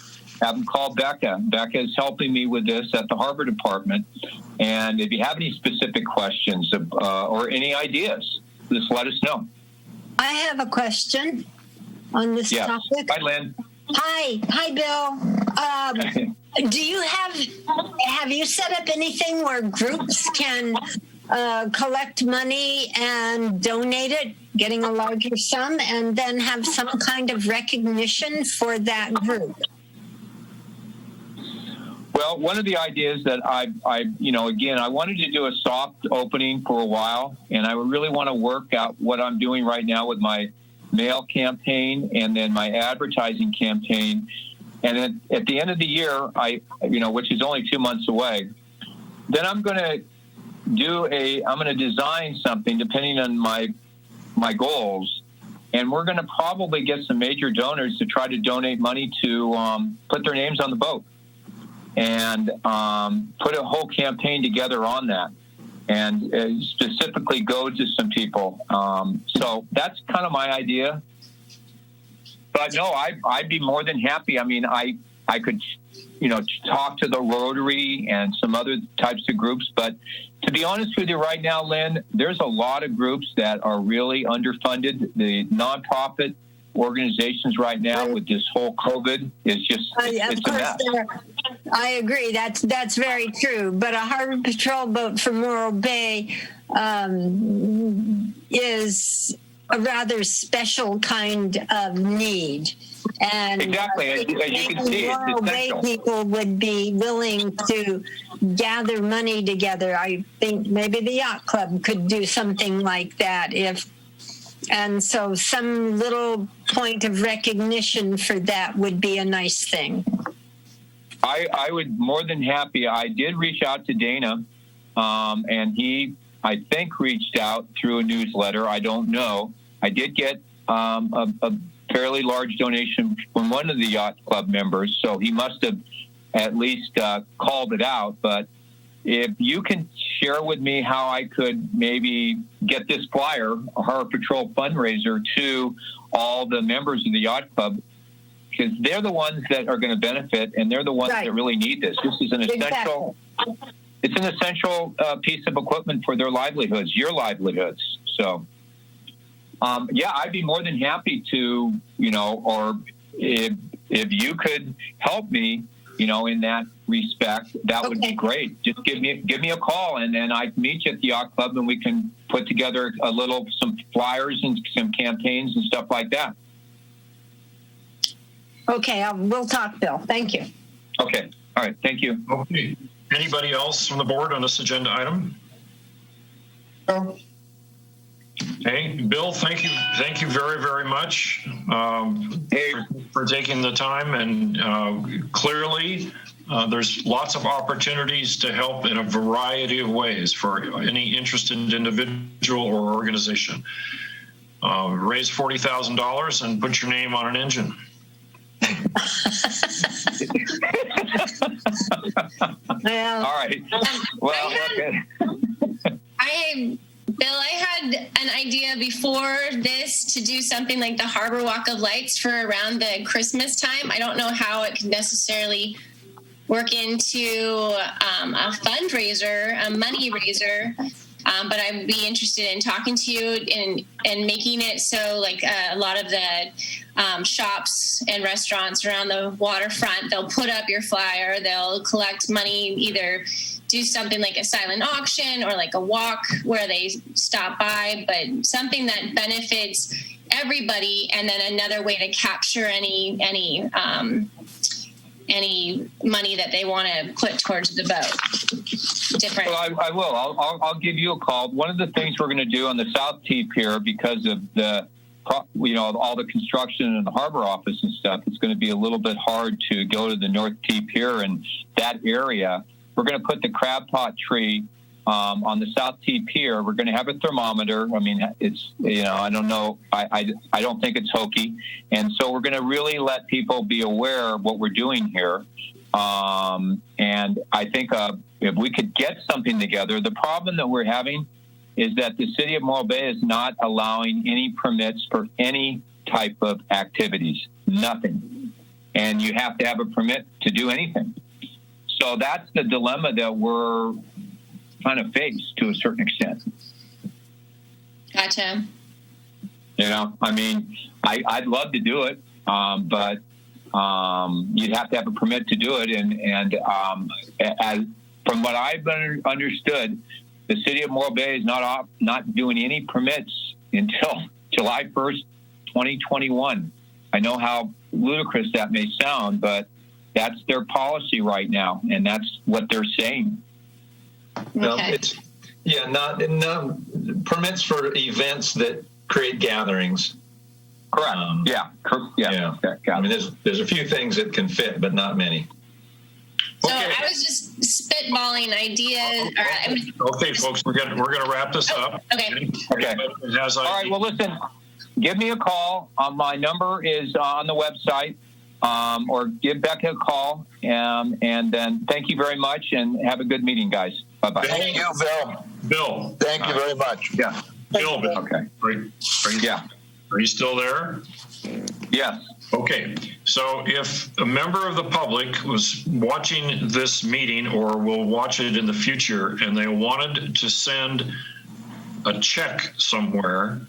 have them call Becca. Becca is helping me with this at the Harbor Department. And if you have any specific questions or any ideas, just let us know. I have a question on this topic. Hi, Lynn. Hi, Bill. Do you have you set up anything where groups can collect money and donate it, getting a larger sum, and then have some kind of recognition for that group? Well, one of the ideas that I wanted to do a soft opening for a while, and I really want to work out what I'm doing right now with my mail campaign and then my advertising campaign. And at the end of the year, which is only 2 months away, then I'm going to design something depending on my goals. And we're going to probably get some major donors to try to donate money to put their names on the boat and put a whole campaign together on that and specifically go to some people. So that's kind of my idea. But no, I'd be more than happy. I mean, I could, talk to the Rotary and some other types of groups. But to be honest with you right now, Lynn, there's a lot of groups that are really underfunded. The nonprofit organizations right now with this whole COVID is just, it's a mess. I agree. That's very true. But a Harbor Patrol boat for Morro Bay is a rather special kind of need. And exactly, as you can see, Morro Bay people would be willing to gather money together. I think maybe the Yacht Club could do something like that and so some little point of recognition for that would be a nice thing. I would more than happy. I did reach out to Dana, and he, I think, reached out through a newsletter. I don't know. I did get a fairly large donation from one of the Yacht Club members, so he must have at least called it out. But if you can share with me how I could maybe get this flyer, a Harbor Patrol fundraiser, to all the members of the Yacht Club, because they're the ones that are going to benefit, and they're the ones that really need this. This is an essential. Exactly. It's an essential piece of equipment for their livelihoods, your livelihoods. So, I'd be more than happy to, or if you could help me, in that respect, that would be great. Just give me a call, and then I can meet you at the Yacht Club, and we can put together some flyers and some campaigns and stuff like that. Okay, we'll talk, Bill. Thank you. Okay. All right. Thank you. Okay. Anybody else from the board on this agenda item? No. Hey, Bill, thank you very, very much for taking the time. And clearly, there's lots of opportunities to help in a variety of ways for any interested individual or organization. raise $40,000 and put your name on an engine. Well, All right. Well, okay. Bill, I had an idea before this to do something like the Harbor Walk of Lights for around the Christmas time. I don't know how it could necessarily work into a fundraiser, a money raiser, but I'd be interested in talking to you and making it so like a lot of the shops and restaurants around the waterfront, they'll put up your flyer, they'll collect money, either do something like a silent auction or like a walk where they stop by, but something that benefits everybody, and then another way to capture any money that they want to put towards the boat. Different. Well, I will. I'll give you a call. One of the things we're going to do on the South T Pier, because of the all the construction and the harbor office and stuff, it's going to be a little bit hard to go to the North T Pier and that area. We're going to put the crab pot tree on the South T Pier. We're going to have a thermometer. I mean, it's, I don't know. I don't think it's hokey. And so we're going to really let people be aware of what we're doing here. And I think if we could get something together, the problem that we're having is that the city of Morro Bay is not allowing any permits for any type of activities, nothing. And you have to have a permit to do anything. So that's the dilemma that we're kind of faced to a certain extent. Gotcha. I mean, I'd love to do it, but you'd have to have a permit to do it. And as from what I've understood, the city of Morro Bay is not doing any permits until July 1st, 2021. I know how ludicrous that may sound, but that's their policy right now, and that's what they're saying. No, Okay. not permits for events that create gatherings. Correct. Yeah. I mean, there's a few things that can fit, but not many. So I was just spitballing ideas. Okay, folks, we're going to wrap this up. Okay. All right. Well, listen, give me a call. My number is on the website. Or give Becca a call, and then thank you very much, and have a good meeting, guys. Bye-bye. Thank you, Bill. Bill. Thank you very much. Yeah. Bill. Okay. Are you still there? Yes. Okay. So if a member of the public was watching this meeting or will watch it in the future, and they wanted to send a check somewhere,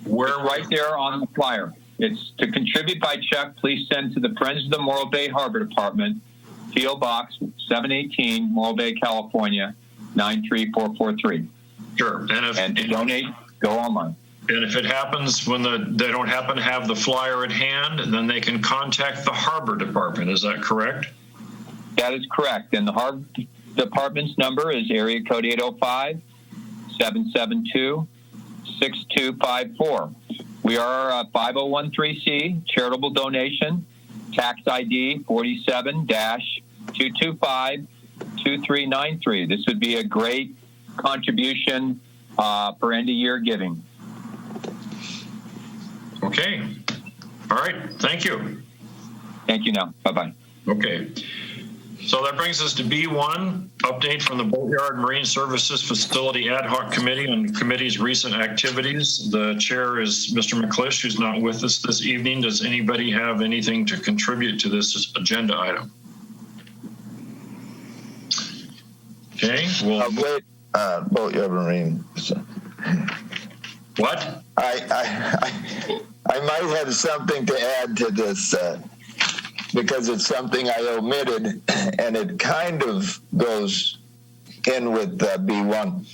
We're right there on the flyer. It's to contribute by check. Please send to the Friends of the Morro Bay Harbor Department, P.O. Box 718, Morro Bay, California, 93443. Sure. And to donate, go online. And if it happens when they don't happen to have the flyer at hand, then they can contact the Harbor Department. Is that correct? That is correct. And the Harbor Department's number is area code 805-772-6254. We are a 5013C charitable donation, tax ID 47-225-2393. This would be a great contribution for end of year giving. Okay. All right. Thank you. Thank you now. Bye-bye. Okay. So that brings us to B1, update from the Boatyard Marine Services Facility Ad Hoc Committee on the committee's recent activities. The chair is Mr. McClish, who's not with us this evening. Does anybody have anything to contribute to this agenda item? Okay. Well, Boatyard Marine. What? I might have something to add to this because it's something I omitted, and it kind of goes in with B1.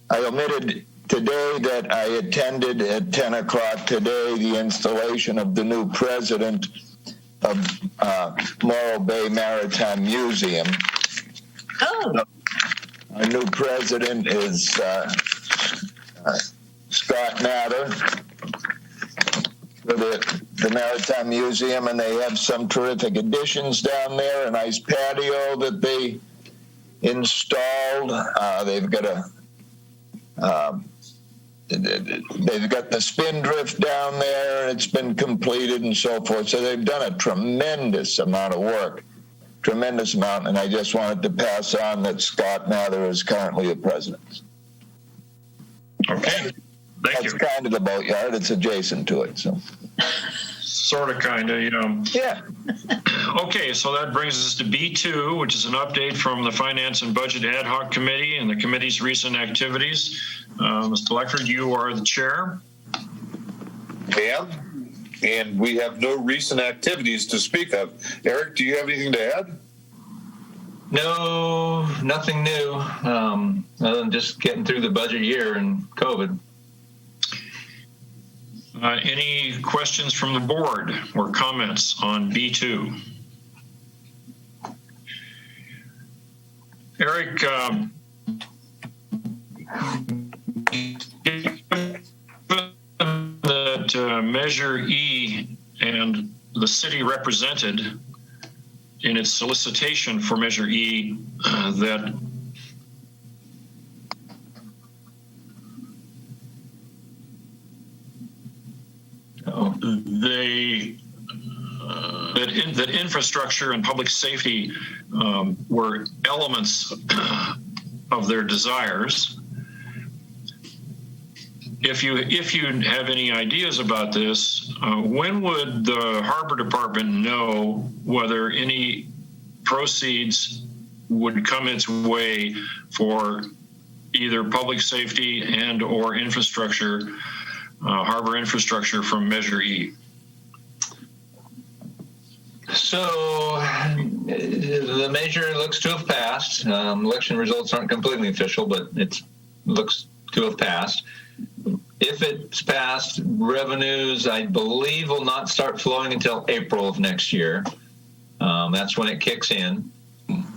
I omitted today that I attended at 10 o'clock today the installation of the new president of Morro Bay Maritime Museum. Oh. Our new president is Scott Mather for the Maritime Museum, and they have some terrific additions down there, a nice patio that they installed. They've got a they've got the spindrift down there, and it's been completed and so forth. So they've done a tremendous amount of work, and I just wanted to pass on that Scott Mather is currently the president. Okay, thank you. That's kind of the boatyard. It's adjacent to it, so. Sort of, kind of, Yeah. Okay, so that brings us to B2, which is an update from the Finance and Budget Ad Hoc Committee and the committee's recent activities. Mr. Leckford, you are the chair. And we have no recent activities to speak of. Eric, do you have anything to add? No, nothing new, other than just getting through the budget year and COVID. Any questions from the board or comments on B2? Eric, that Measure E and the city represented in its solicitation for Measure E that that infrastructure and public safety were elements of their desires. If you have any ideas about this, when would the Harbor Department know whether any proceeds would come its way for either public safety and or infrastructure, harbor infrastructure from Measure E? So the measure looks to have passed. Election results aren't completely official, but it looks to have passed. If it's passed, revenues, I believe, will not start flowing until April of next year. That's when it kicks in.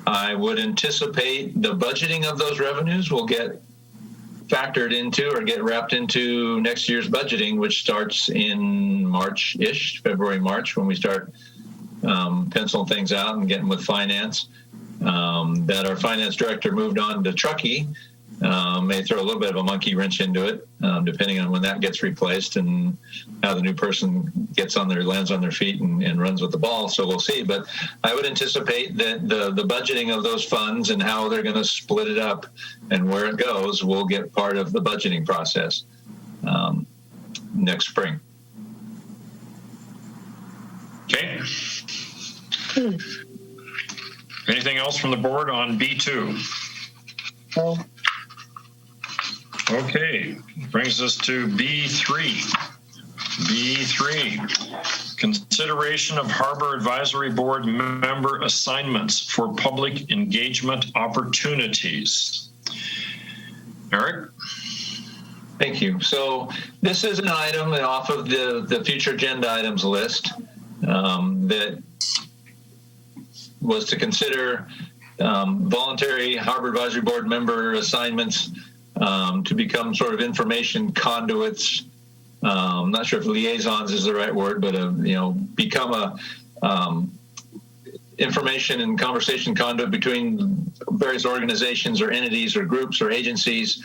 I would anticipate the budgeting of those revenues will get factored into or get wrapped into next year's budgeting, which starts in March-ish, February, March, when we start penciling things out and getting with finance. That our finance director moved on to Truckee may throw a little bit of a monkey wrench into it, depending on when that gets replaced and how the new person lands on their feet and runs with the ball. So we'll see. But I would anticipate that the budgeting of those funds and how they're going to split it up and where it goes will get part of the budgeting process next spring. Okay. Anything else from the board on B2? No. Okay, brings us to B3. B3, consideration of Harbor Advisory Board member assignments for public engagement opportunities. Eric? Thank you. So this is an item off of the future agenda items list that was to consider voluntary Harbor Advisory Board member assignments to become sort of information conduits. I'm not sure if liaisons is the right word, but become a information and conversation conduit between various organizations or entities or groups or agencies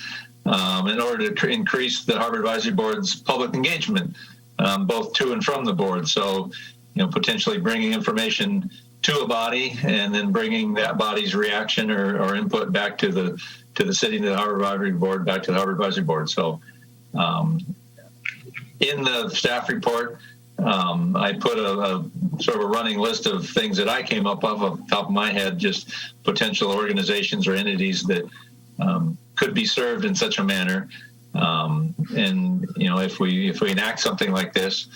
in order to increase the Harbor Advisory Board's public engagement, both to and from the board. So, potentially bringing information to a body and then bringing that body's reaction or input back to the city, to the Harbor Advisory Board, back to the Harbor Advisory Board. So in the staff report, I put a sort of a running list of things that I came up off the top of my head, just potential organizations or entities that could be served in such a manner. If we enact something like this,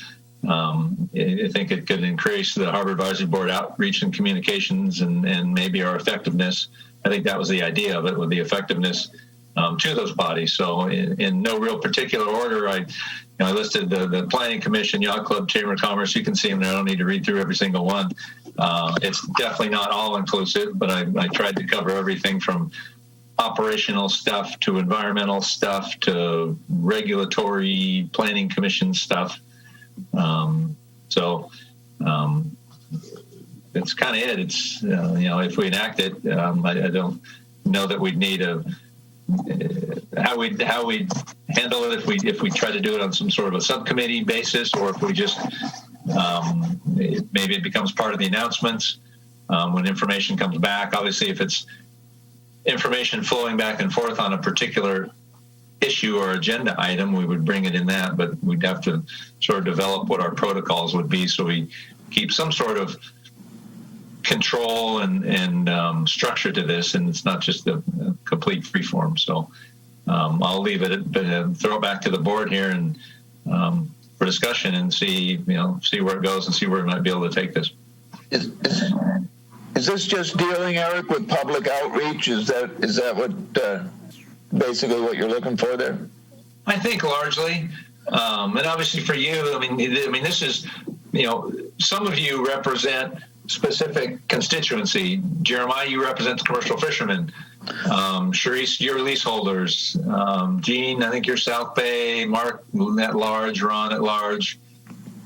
I think it could increase the Harbor Advisory Board outreach and communications and maybe our effectiveness. I think that was the idea of it, with the effectiveness to those bodies. So in no real particular order, I listed the Planning Commission, Yacht Club, Chamber of Commerce. You can see them there. I don't need to read through every single one. It's definitely not all inclusive, but I tried to cover everything from operational stuff to environmental stuff to regulatory Planning Commission stuff. It's kind of it. It's if we enact it, I don't know that we'd need a how we handle it if we try to do it on some sort of a subcommittee basis, or if we just maybe it becomes part of the announcements when information comes back. Obviously, if it's information flowing back and forth on a particular issue or agenda item, we would bring it in that, but we'd have to sort of develop what our protocols would be so we keep some sort of control and structure to this, and it's not just a complete free form. So I'll leave it, throw it back to the board here and for discussion, and see where it goes and see where we might be able to take this. Is this just dealing, Eric, with public outreach? Is that what basically what you're looking for there? I think largely, and obviously for you, I mean, this is, some of you represent specific constituency. Jeremiah, you represent the commercial fishermen. Sharice, you're leaseholders. Gene, I think you're South Bay. Mark at large. Ron at large.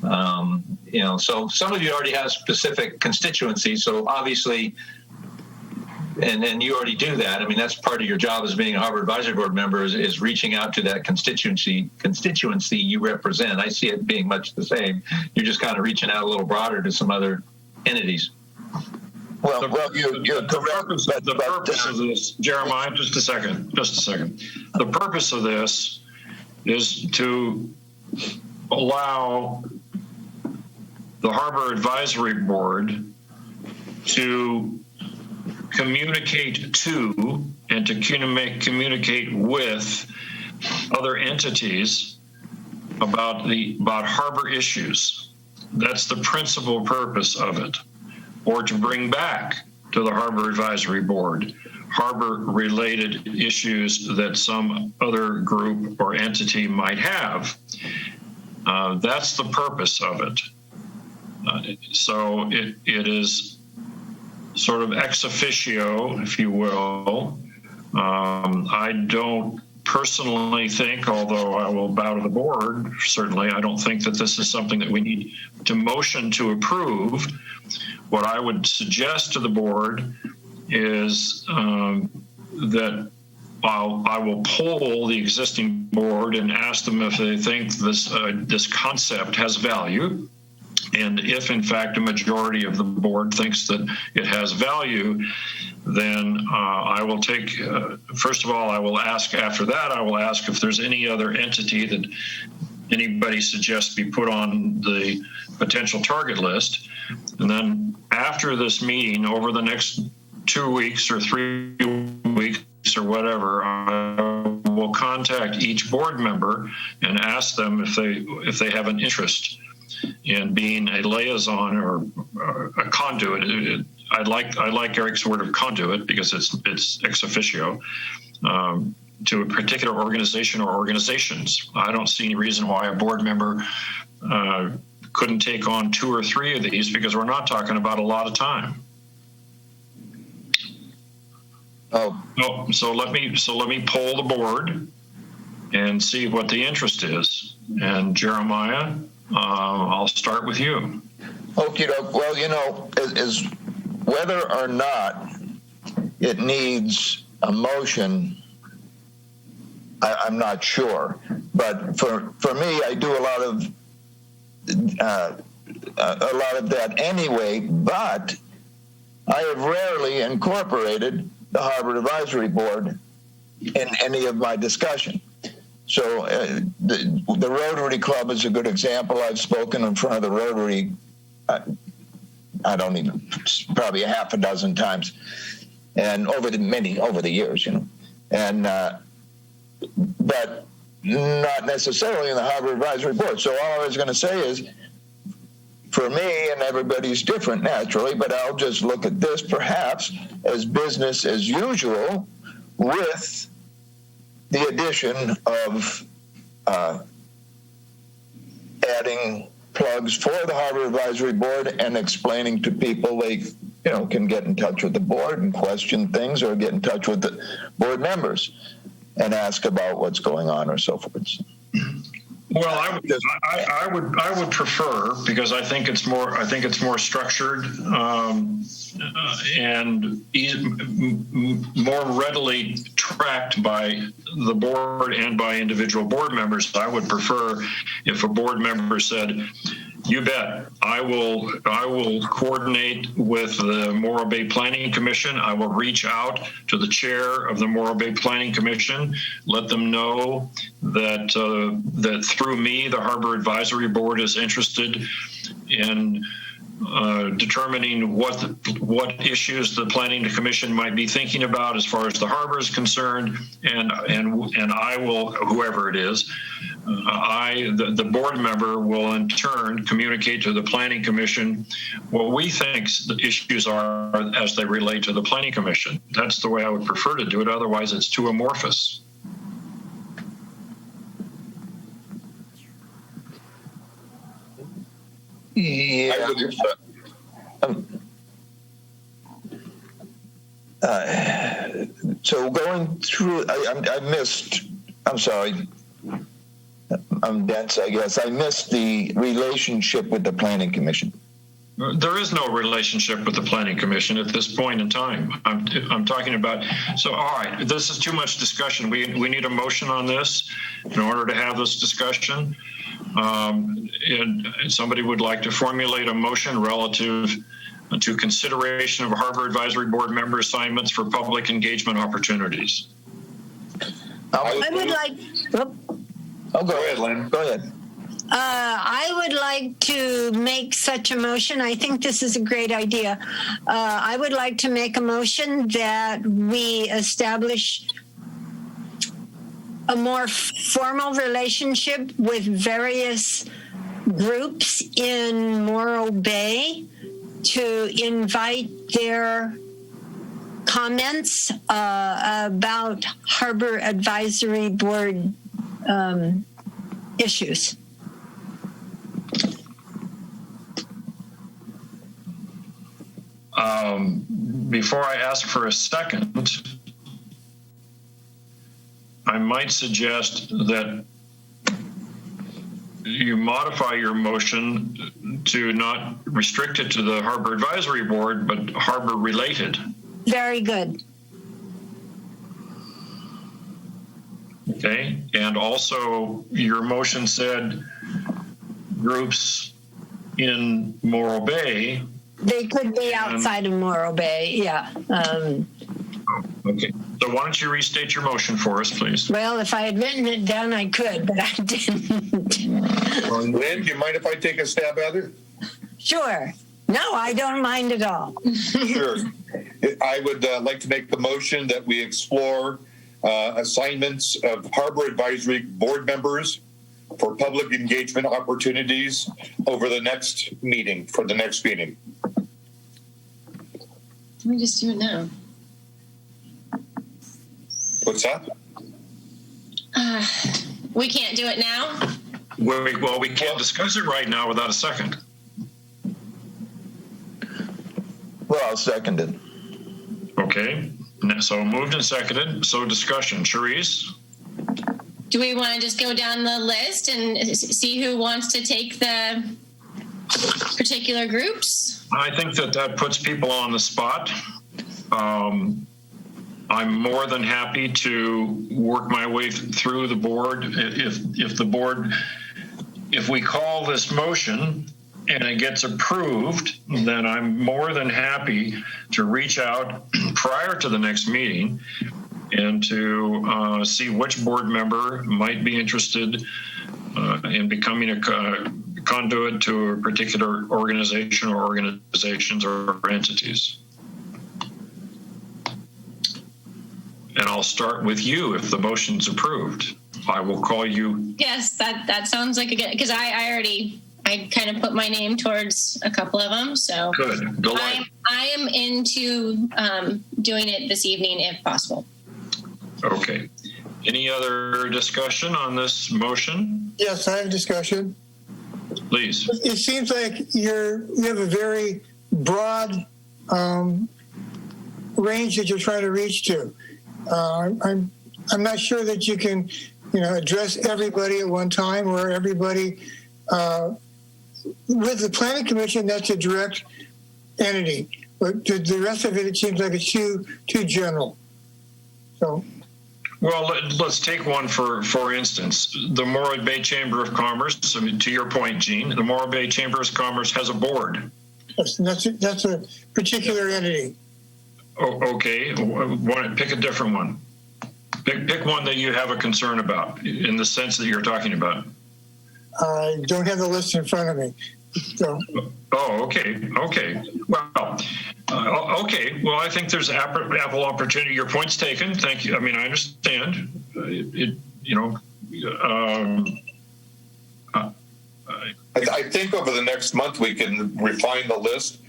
So some of you already have specific constituencies. So obviously, and you already do that. I mean, that's part of your job as being a Harbor Advisory Board member is reaching out to that constituency you represent. I see it being much the same. You're just kind of reaching out a little broader to some other entities. Well, you're correct. The purpose of this, Jeremiah, just a second. The purpose of this is to allow the Harbor Advisory Board to communicate to and to communicate with other entities about harbor issues. That's the principal purpose of it. Or to bring back to the Harbor Advisory Board harbor-related issues that some other group or entity might have. That's the purpose of it. So it is sort of ex officio, if you will. I don't personally think, although I will bow to the board, certainly, I don't think that this is something that we need to motion to approve. What I would suggest to the board is that I will poll the existing board and ask them if they think this concept has value. And if, in fact, a majority of the board thinks that it has value, then I will take, first of all, I will ask if there's any other entity that anybody suggests be put on the potential target list. And then after this meeting, over the next 2 weeks or 3 weeks or whatever, I will contact each board member and ask them if they have an interest in being a liaison or a conduit. I like Eric's word of conduit because it's ex officio to a particular organization or organizations. I don't see any reason why a board member couldn't take on 2 or 3 of these, because we're not talking about a lot of time. So let me poll the board and see what the interest is. And Jeremiah, I'll start with you. Okay. Well, is whether or not it needs a motion, I'm not sure. But for me, I do a lot of that anyway. But I have rarely incorporated the Harbor Advisory Board in any of my discussion. So the Rotary Club is a good example. I've spoken in front of the Rotary, probably a half a dozen times, and over the years, and but not necessarily in the Harbor Advisory Board. So all I was going to say is, for me, and everybody's different naturally, but I'll just look at this perhaps as business as usual, with the addition of adding plugs for the Harbor Advisory Board and explaining to people they can get in touch with the board and question things, or get in touch with the board members and ask about what's going on or so forth. Well, I would prefer, because I think it's more structured and more readily tracked by the board and by individual board members. I would prefer if a board member said, "You bet, I will coordinate with the Morro Bay Planning Commission. I will reach out to the chair of the Morro Bay Planning Commission, let them know that that through me, the Harbor Advisory Board is interested in determining what issues the Planning Commission might be thinking about as far as the harbor is concerned, and I will, whoever it is, the board member will in turn communicate to the Planning Commission what we think the issues are as they relate to the Planning Commission. That's the way I would prefer to do it. Otherwise, it's too amorphous. Yeah. So going through, I missed, I'm sorry, I'm dense, I guess. I missed the relationship with the Planning Commission. There is no relationship with the Planning Commission at this point in time. I'm talking about, so all right, this is too much discussion. We need a motion on this in order to have this discussion. And somebody would like to formulate a motion relative to consideration of Harbor Advisory Board member assignments for public engagement opportunities. I would like. Oh, go ahead, Lynn. Go ahead. I would like to make such a motion. I think this is a great idea. I would like to make a motion that we establish a more formal relationship with various groups in Morro Bay to invite their comments about Harbor Advisory Board issues. Before I ask for a second, I might suggest that you modify your motion to not restrict it to the Harbor Advisory Board, but harbor related. Very good. Okay, and also your motion said groups in Morro Bay. They could be outside of Morro Bay, yeah. Okay, so why don't you restate your motion for us, please? Well, if I had written it down, I could, but I didn't. Lynn, do you mind if I take a stab at it? Sure. No, I don't mind at all. Sure. I would like to make the motion that we explore assignments of Harbor Advisory Board members for public engagement opportunities over the next meeting, for the next meeting. Let me just do it now. What's that? We can't do it now? Well, we can't discuss it right now without a second. Well, I'll second it. Okay, so moved and seconded. So discussion. Charisse? Do we want to just go down the list and see who wants to take the particular groups? I think that puts people on the spot. I'm more than happy to work my way through the board. If we call this motion and it gets approved, then I'm more than happy to reach out prior to the next meeting and to see which board member might be interested in becoming a conduit to a particular organization or organizations or entities. And I'll start with you if the motion's approved. I will call you. Yes, that sounds like a good, because I kind of put my name towards a couple of them. So good. I am into doing it this evening if possible. Okay. Any other discussion on this motion? Yes, I have discussion. Please. It seems like you have a very broad range that you're trying to reach to. I'm not sure that you can, address everybody at one time or everybody. With the Planning Commission, that's a direct entity, but the rest of it seems like it's too general. So Well, let's take one for instance. The Morro Bay Chamber of Commerce, I mean, to your point, Gene, the Morro Bay Chamber of Commerce has a board. That's a particular entity. Oh, okay, pick a different one. Pick one that you have a concern about in the sense that you're talking about. I don't have the list in front of me. So. Oh, okay. Well, okay. Well, I think there's ample opportunity. Your point's taken. Thank you. I mean, I understand. I think over the next month we can refine the list,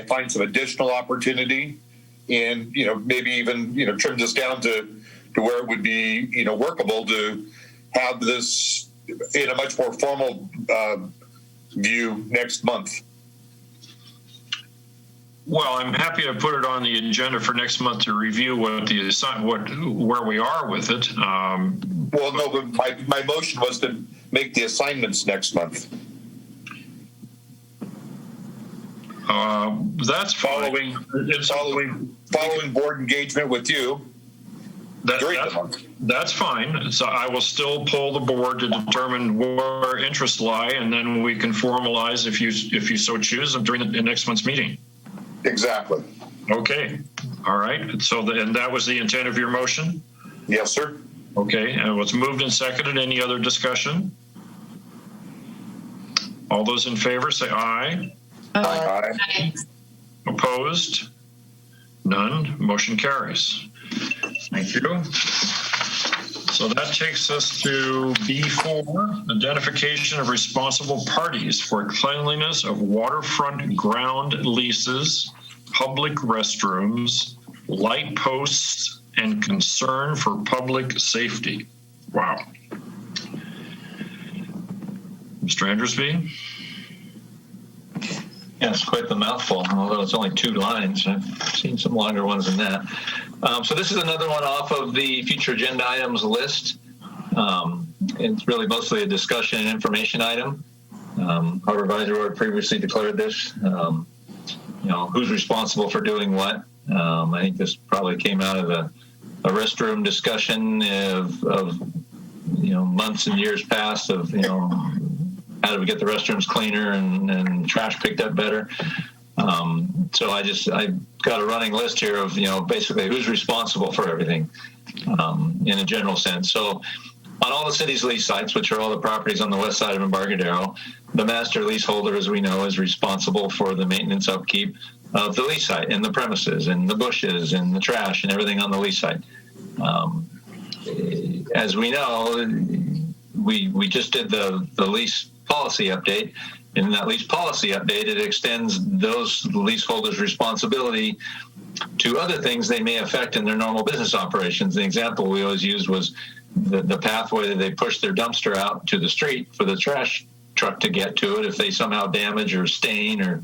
find some additional opportunity, and maybe even trim this down to where it would be workable to have this in a much more formal view next month. Well, I'm happy to put it on the agenda for next month to review where we are with it. Well, no, but my motion was to make the assignments next month. That's following board engagement with you. That's fine. So I will still poll the board to determine where interests lie, and then we can formalize if you so choose during the next month's meeting. Exactly. Okay. All right. So and that was the intent of your motion? Yes, sir. Okay. And it was moved and seconded. Any other discussion? All those in favor say aye. Aye. Opposed? None. Motion carries. Thank you. So that takes us to B4, identification of responsible parties for cleanliness of waterfront ground leases, public restrooms, light posts, and concern for public safety. Wow. Mr. Andrersby? Yeah, it's quite the mouthful, although it's only 2 lines. I've seen some longer ones than that. So this is another one off of the future agenda items list. It's really mostly a discussion and information item. Harbor Advisory Board previously declared this. Who's responsible for doing what? I think this probably came out of a restroom discussion of months and years past of how do we get the restrooms cleaner and trash picked up better. So I got a running list here of basically who's responsible for everything in a general sense. So on all the city's lease sites, which are all the properties on the west side of Embarcadero, the master leaseholder, as we know, is responsible for the maintenance upkeep of the lease site and the premises and the bushes and the trash and everything on the lease site. As we know, we just did the lease policy update. In that lease policy update, it extends those leaseholders' responsibility to other things they may affect in their normal business operations. The example we always used was the pathway that they push their dumpster out to the street for the trash truck to get to it. If they somehow damage or stain or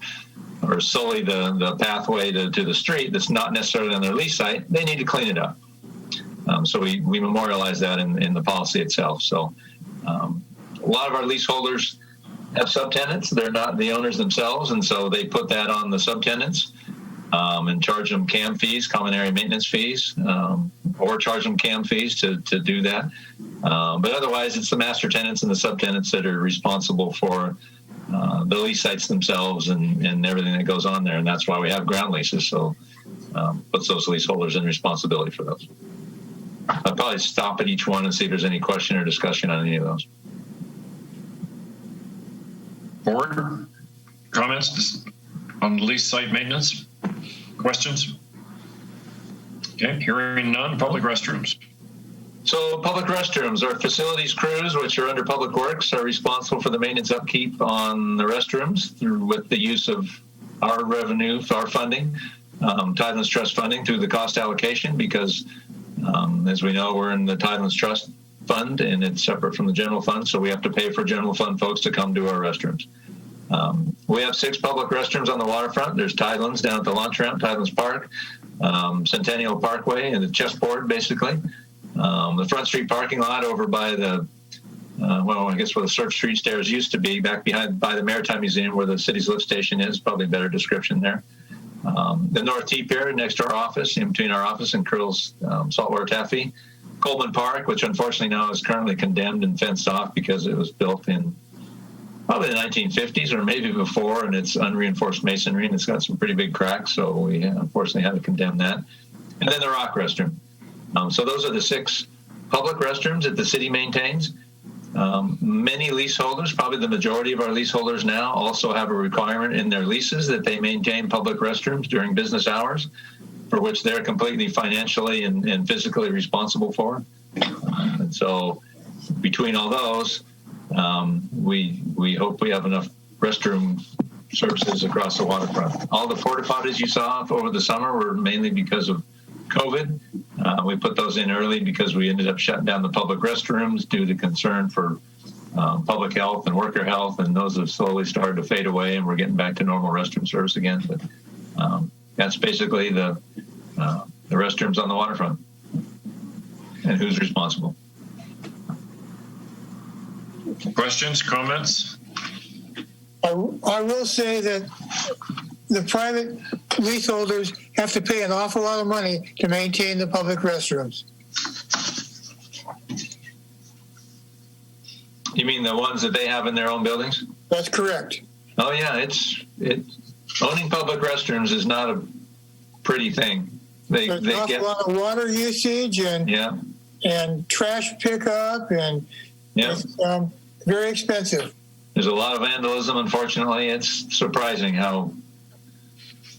sully the pathway to the street that's not necessarily on their lease site, they need to clean it up. So we memorialize that in the policy itself. So a lot of our leaseholders have subtenants. They're not the owners themselves, and so they put that on the subtenants and charge them CAM fees, common area maintenance fees, or charge them CAM fees to do that. But otherwise, it's the master tenants and the subtenants that are responsible for the lease sites themselves and everything that goes on there, and that's why we have ground leases. So puts those leaseholders in responsibility for those. I'll probably stop at each one and see if there's any question or discussion on any of those. Board comments on lease site maintenance? Questions? Okay, hearing none. Public restrooms. So public restrooms, our facilities crews, which are under Public Works, are responsible for the maintenance upkeep on the restrooms with the use of our revenue, our funding, Tidelands Trust funding through the cost allocation, because as we know, we're in the Tidelands Trust fund and it's separate from the general fund, so we have to pay for general fund folks to come to our restrooms. We have 6 public restrooms on the waterfront. There's Tidelands down at the launch ramp, Tidelands Park, Centennial Parkway, and the chessboard, basically. The Front Street parking lot over by the, I guess where the Surf Street stairs used to be, back behind by the Maritime Museum where the city's lift station is, probably a better description there. The North T Pier next to our office, in between our office and Curl's Saltwater Taffy Coleman Park, which unfortunately now is currently condemned and fenced off because it was built in probably the 1950s or maybe before, and it's unreinforced masonry, and it's got some pretty big cracks, so we unfortunately had to condemn that. And then the rock restroom. So those are the 6 public restrooms that the city maintains. Many leaseholders, probably the majority of our leaseholders now, also have a requirement in their leases that they maintain public restrooms during business hours, for which they're completely financially and physically responsible for. And so between all those, we hope we have enough restroom services across the waterfront. All the porta potties you saw over the summer were mainly because of COVID. We put those in early because we ended up shutting down the public restrooms due to concern for public health and worker health, and those have slowly started to fade away, and we're getting back to normal restroom service again. But that's basically the restrooms on the waterfront and who's responsible. Questions, comments? I will say that the private leaseholders have to pay an awful lot of money to maintain the public restrooms. You mean the ones that they have in their own buildings? That's correct. Oh yeah, it's owning public restrooms is not a pretty thing. There's an awful lot of water usage and trash pickup, and it's very expensive. There's a lot of vandalism. Unfortunately, it's surprising how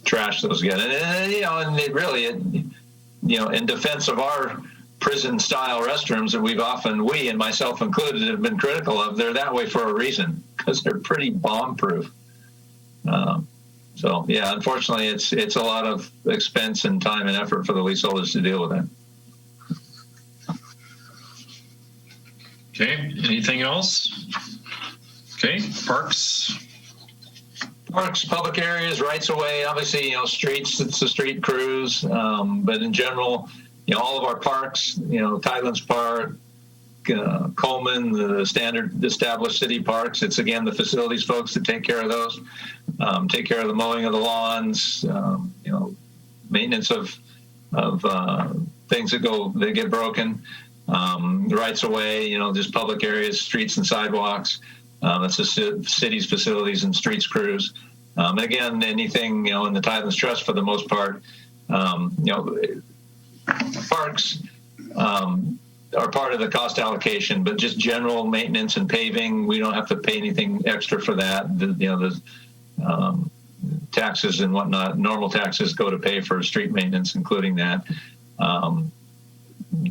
trash those get. And it really, in defense of our prison-style restrooms that we and myself included, have been critical of, they're that way for a reason, because they're pretty bomb-proof. So, unfortunately, it's a lot of expense and time and effort for the leaseholders to deal with that. Okay, anything else? Okay, parks, public areas, rights of way, obviously, streets, it's the street crews. But in general, all of our parks, Tidelands Park, Coleman, the standard established city parks, it's again the facilities folks that take care of those, take care of the mowing of the lawns, maintenance of things that get broken, the rights of way, just public areas, streets and sidewalks. That's the city's facilities and streets crews. Again, anything, in the Tidelands Trust, for the most part, parks are part of the cost allocation, but just general maintenance and paving, we don't have to pay anything extra for that. The taxes and whatnot, normal taxes go to pay for street maintenance, including that.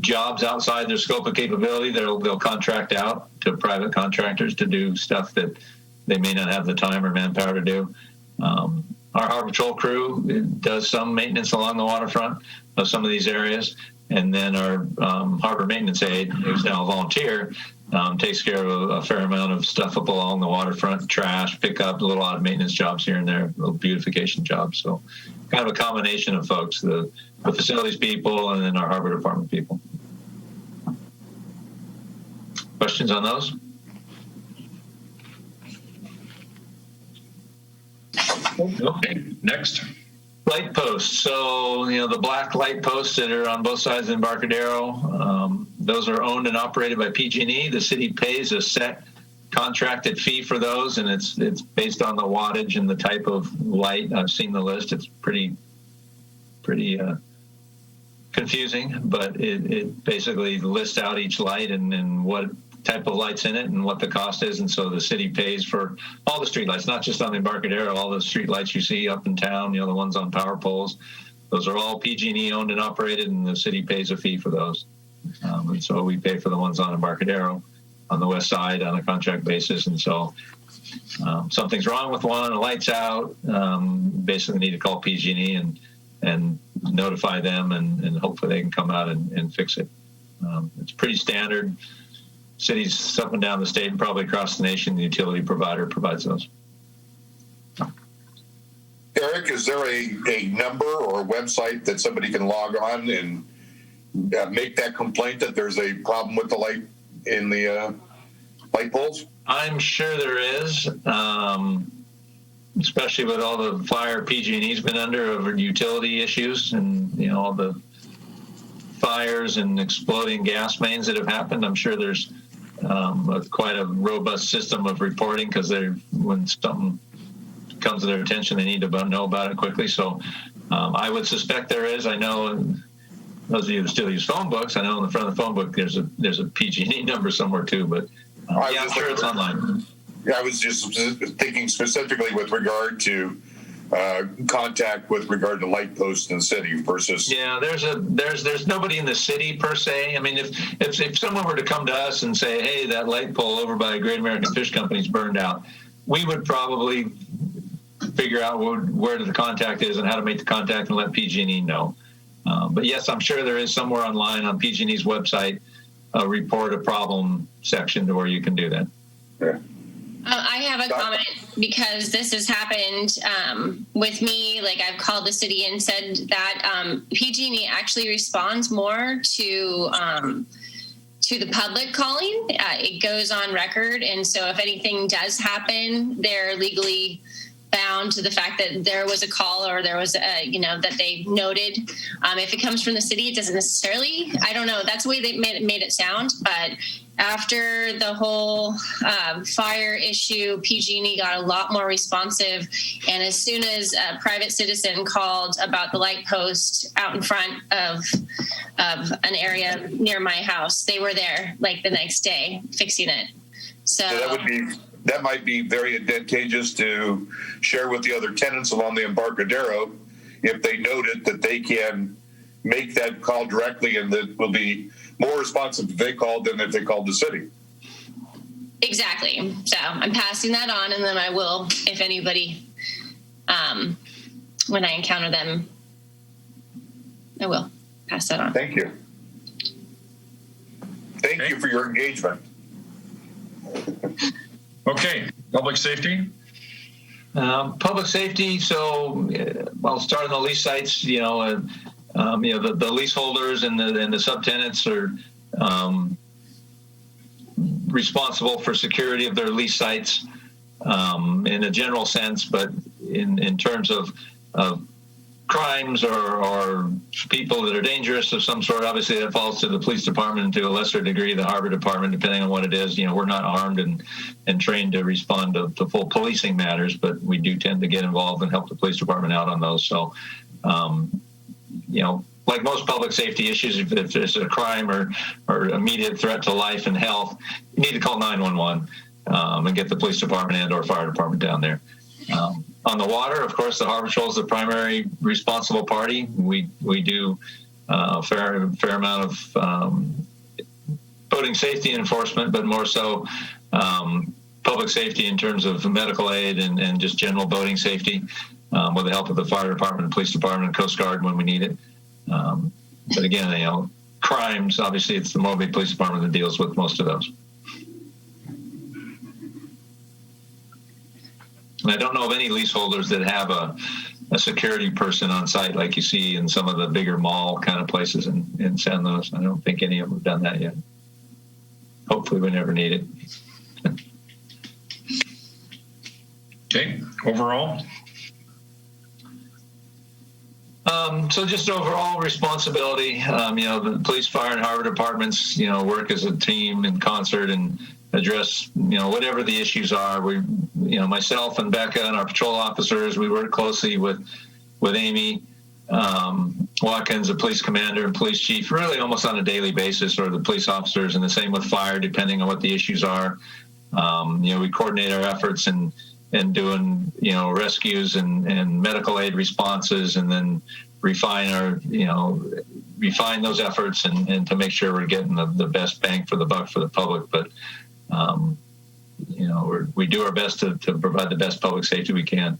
Jobs outside their scope of capability, they'll contract out to private contractors to do stuff that they may not have the time or manpower to do. Our Harbor Patrol crew does some maintenance along the waterfront of some of these areas, and then our harbor maintenance aide, who's now a volunteer, takes care of a fair amount of stuff up along the waterfront, trash, pickup, a little odd maintenance jobs here and there, little beautification jobs. So kind of a combination of folks, the facilities people and then our harbor department people. Questions on those? Okay, next. Light posts. So, the black light posts that are on both sides of Embarcadero, those are owned and operated by PG&E. The city pays a set contracted fee for those, and it's based on the wattage and the type of light. I've seen the list. It's pretty confusing, but it basically lists out each light and what type of lights in it and what the cost is. And so the city pays for all the street lights, not just on the Embarcadero, all the street lights you see up in town, the ones on power poles. Those are all PG&E owned and operated, and the city pays a fee for those. And so we pay for the ones on Embarcadero on the west side on a contract basis. And so something's wrong with one, a light's out, basically need to call PG&E and notify them, and hopefully they can come out and fix it. It's pretty standard. Cities up and down the state and probably across the nation, the utility provider provides those. Eric, is there a number or a website that somebody can log on and make that complaint that there's a problem with the light in the light poles? I'm sure there is, especially with all the fire PG&E's been under over utility issues and all the fires and exploding gas mains that have happened. I'm sure there's quite a robust system of reporting, because when something comes to their attention, they need to know about it quickly. So I would suspect there is. I know those of you who still use phone books, I know in the front of the phone book there's a PG&E number somewhere too, but I'm sure it's online. I was just thinking specifically with regard to contact with regard to light posts in the city versus. Yeah, there's nobody in the city per se. I mean, if someone were to come to us and say, hey, that light pole over by Great American Fish Company's burned out, we would probably figure out where the contact is and how to make the contact and let PG&E know. But yes, I'm sure there is somewhere online on PG&E's website a report a problem section to where you can do that. Yeah. I have a comment, because this has happened with me. Like, I've called the city and said that PG&E actually responds more to the public calling. It goes on record, and so if anything does happen, they're legally bound to the fact that there was a call or there was that they noted. If it comes from the city, it doesn't necessarily. I don't know. That's the way they made it sound, but. After the whole fire issue, PG&E got a lot more responsive, and as soon as a private citizen called about the light post out in front of an area near my house, they were there like the next day fixing it. So that might be very advantageous to share with the other tenants along the Embarcadero if they noted that they can make that call directly, and that will be more responsive if they called than if they called the city. Exactly. So I'm passing that on, and then I will, if anybody, when I encounter them, I will pass that on. Thank you. Thank you for your engagement. Okay, public safety. Public safety. So I'll start on the lease sites. The leaseholders and the subtenants are responsible for security of their lease sites in a general sense, but in terms of crimes or people that are dangerous of some sort, obviously that falls to the police department, and to a lesser degree the harbor department, depending on what it is. We're not armed and trained to respond to full policing matters, but we do tend to get involved and help the police department out on those. So like most public safety issues, if there's a crime or immediate threat to life and health, you need to call 911 and get the police department and or fire department down there. On the water, of course, the Harbor Patrol is the primary responsible party. We do a fair amount of boating safety enforcement, but more so public safety in terms of medical aid and just general boating safety with the help of the fire department, police department, and Coast Guard when we need it. But again, crimes, obviously it's the Mobile Police Department that deals with most of those. And I don't know of any leaseholders that have a security person on site like you see in some of the bigger mall kind of places in San Luis. I don't think any of them have done that yet. Hopefully we never need it. Okay, overall? So just overall responsibility, the police, fire, and harbor departments, work as a team in concert and address, whatever the issues are. We, myself and Becca and our patrol officers, we work closely with Amy Watkins, the police commander and police chief, really almost on a daily basis, or the police officers, and the same with fire, depending on what the issues are. We coordinate our efforts and doing, rescues and medical aid responses, and then refine those efforts and to make sure we're getting the best bang for the buck for the public. But, we do our best to provide the best public safety we can.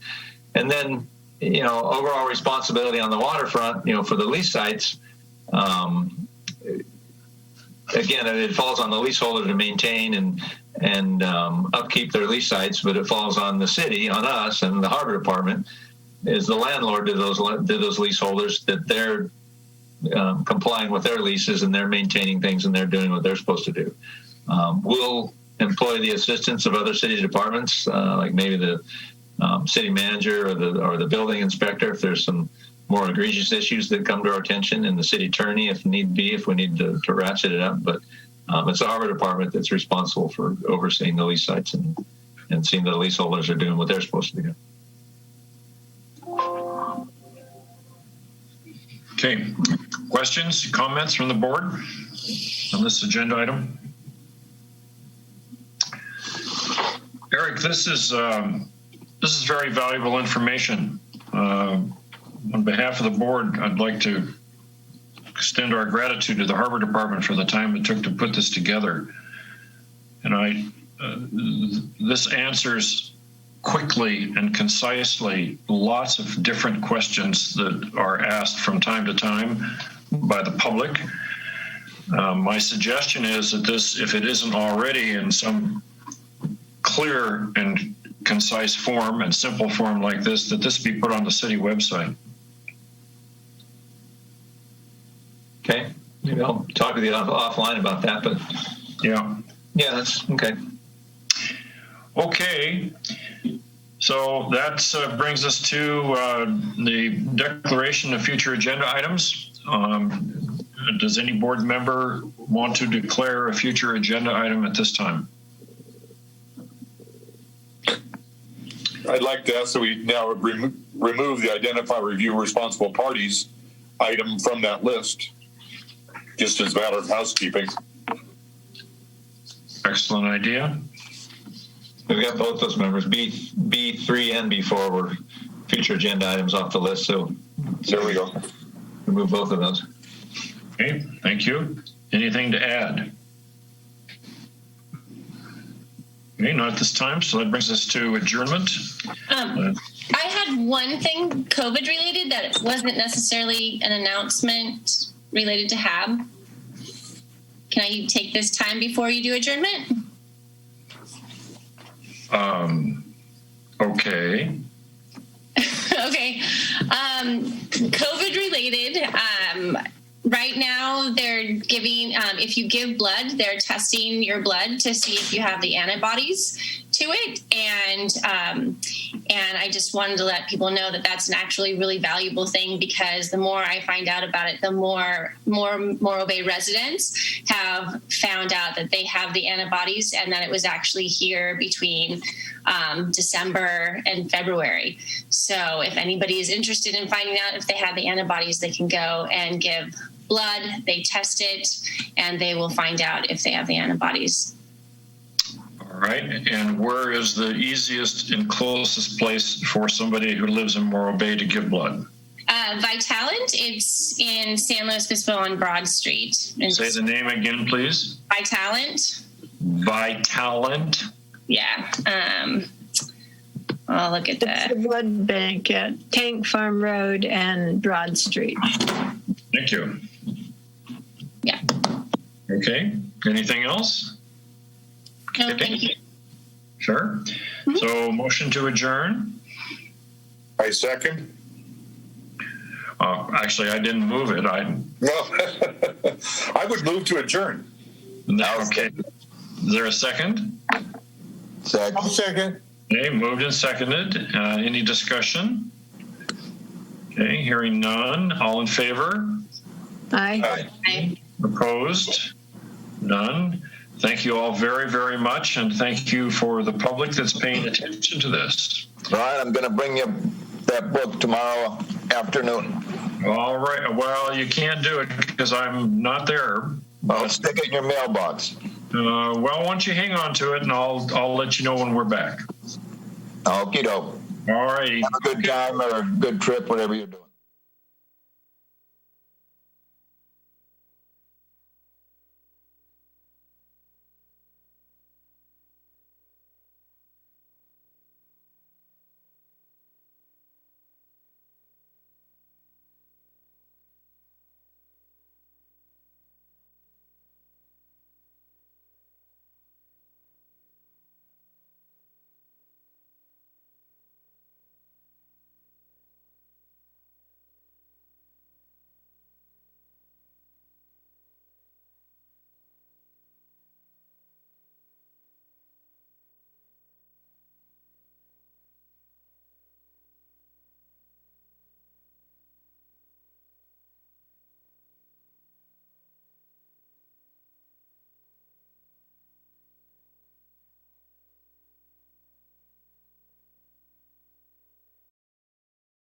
And then, overall responsibility on the waterfront, for the lease sites, again, it falls on the leaseholder to maintain and upkeep their lease sites, but it falls on the city, on us, and the harbor department is the landlord to those leaseholders, that they're complying with their leases and they're maintaining things and they're doing what they're supposed to do. We'll employ the assistance of other city departments, like maybe the city manager or the building inspector, if there's some more egregious issues that come to our attention, and the city attorney, if need be, if we need to ratchet it up. But it's the harbor department that's responsible for overseeing the lease sites and seeing that the leaseholders are doing what they're supposed to do. Okay. Questions, comments from the board on this agenda item? Eric, this is very valuable information. On behalf of the board, I'd like to extend our gratitude to the Harbor Department for the time it took to put this together. And this answers quickly and concisely lots of different questions that are asked from time to time by the public. My suggestion is that this, if it isn't already in some clear and concise form and simple form like this, that this be put on the city website. Okay, maybe I'll talk with you offline about that, but yeah, that's okay. Okay, so that brings us to the declaration of future agenda items. Does any board member want to declare a future agenda item at this time? I'd like to ask that we now remove the identify, review, responsible parties item from that list, just as a matter of housekeeping. Excellent idea. We've got both those members, B3 and B4 were future agenda items off the list, so there we go. Remove both of those. Okay, thank you. Anything to add? Okay, not at this time, so that brings us to adjournment. I had one thing COVID related that wasn't necessarily an announcement related to HAB. Can I take this time before you do adjournment? Okay. Okay. COVID related. Right now, they're giving, if you give blood, they're testing your blood to see if you have the antibodies to it. And I just wanted to let people know that that's an actually really valuable thing, because the more I find out about it, the more Morro Bay residents have found out that they have the antibodies, and that it was actually here between December and February. So if anybody is interested in finding out if they have the antibodies, they can go and give blood, they test it, and they will find out if they have the antibodies. All right. And where is the easiest and closest place for somebody who lives in Morro Bay to give blood? Vitalant. It's in San Luis Obispo on Broad Street. Say the name again, please. Vitalant. Vitalant. Yeah. I'll look at that. It's the blood bank at Tank Farm Road and Broad Street. Thank you. Yeah. Okay. Anything else? No, thank you. Sure. Mm-hmm. So motion to adjourn. I second. Actually, I didn't move it. No. I would move to adjourn. No. Okay. Is there a second? Second. I'll second. Okay, moved and seconded. Any discussion? Okay, hearing none. All in favor? Aye. Aye. Opposed? None. Thank you all very, very much, and thank you for the public that's paying attention to this. Ryan, I'm going to bring you that book tomorrow afternoon. All right. Well, you can't do it because I'm not there. I'll stick it in your mailbox. Well, why don't you hang on to it, and I'll let you know when we're back. Okie doke. All righty. Have a good time or a good trip, whatever you're doing.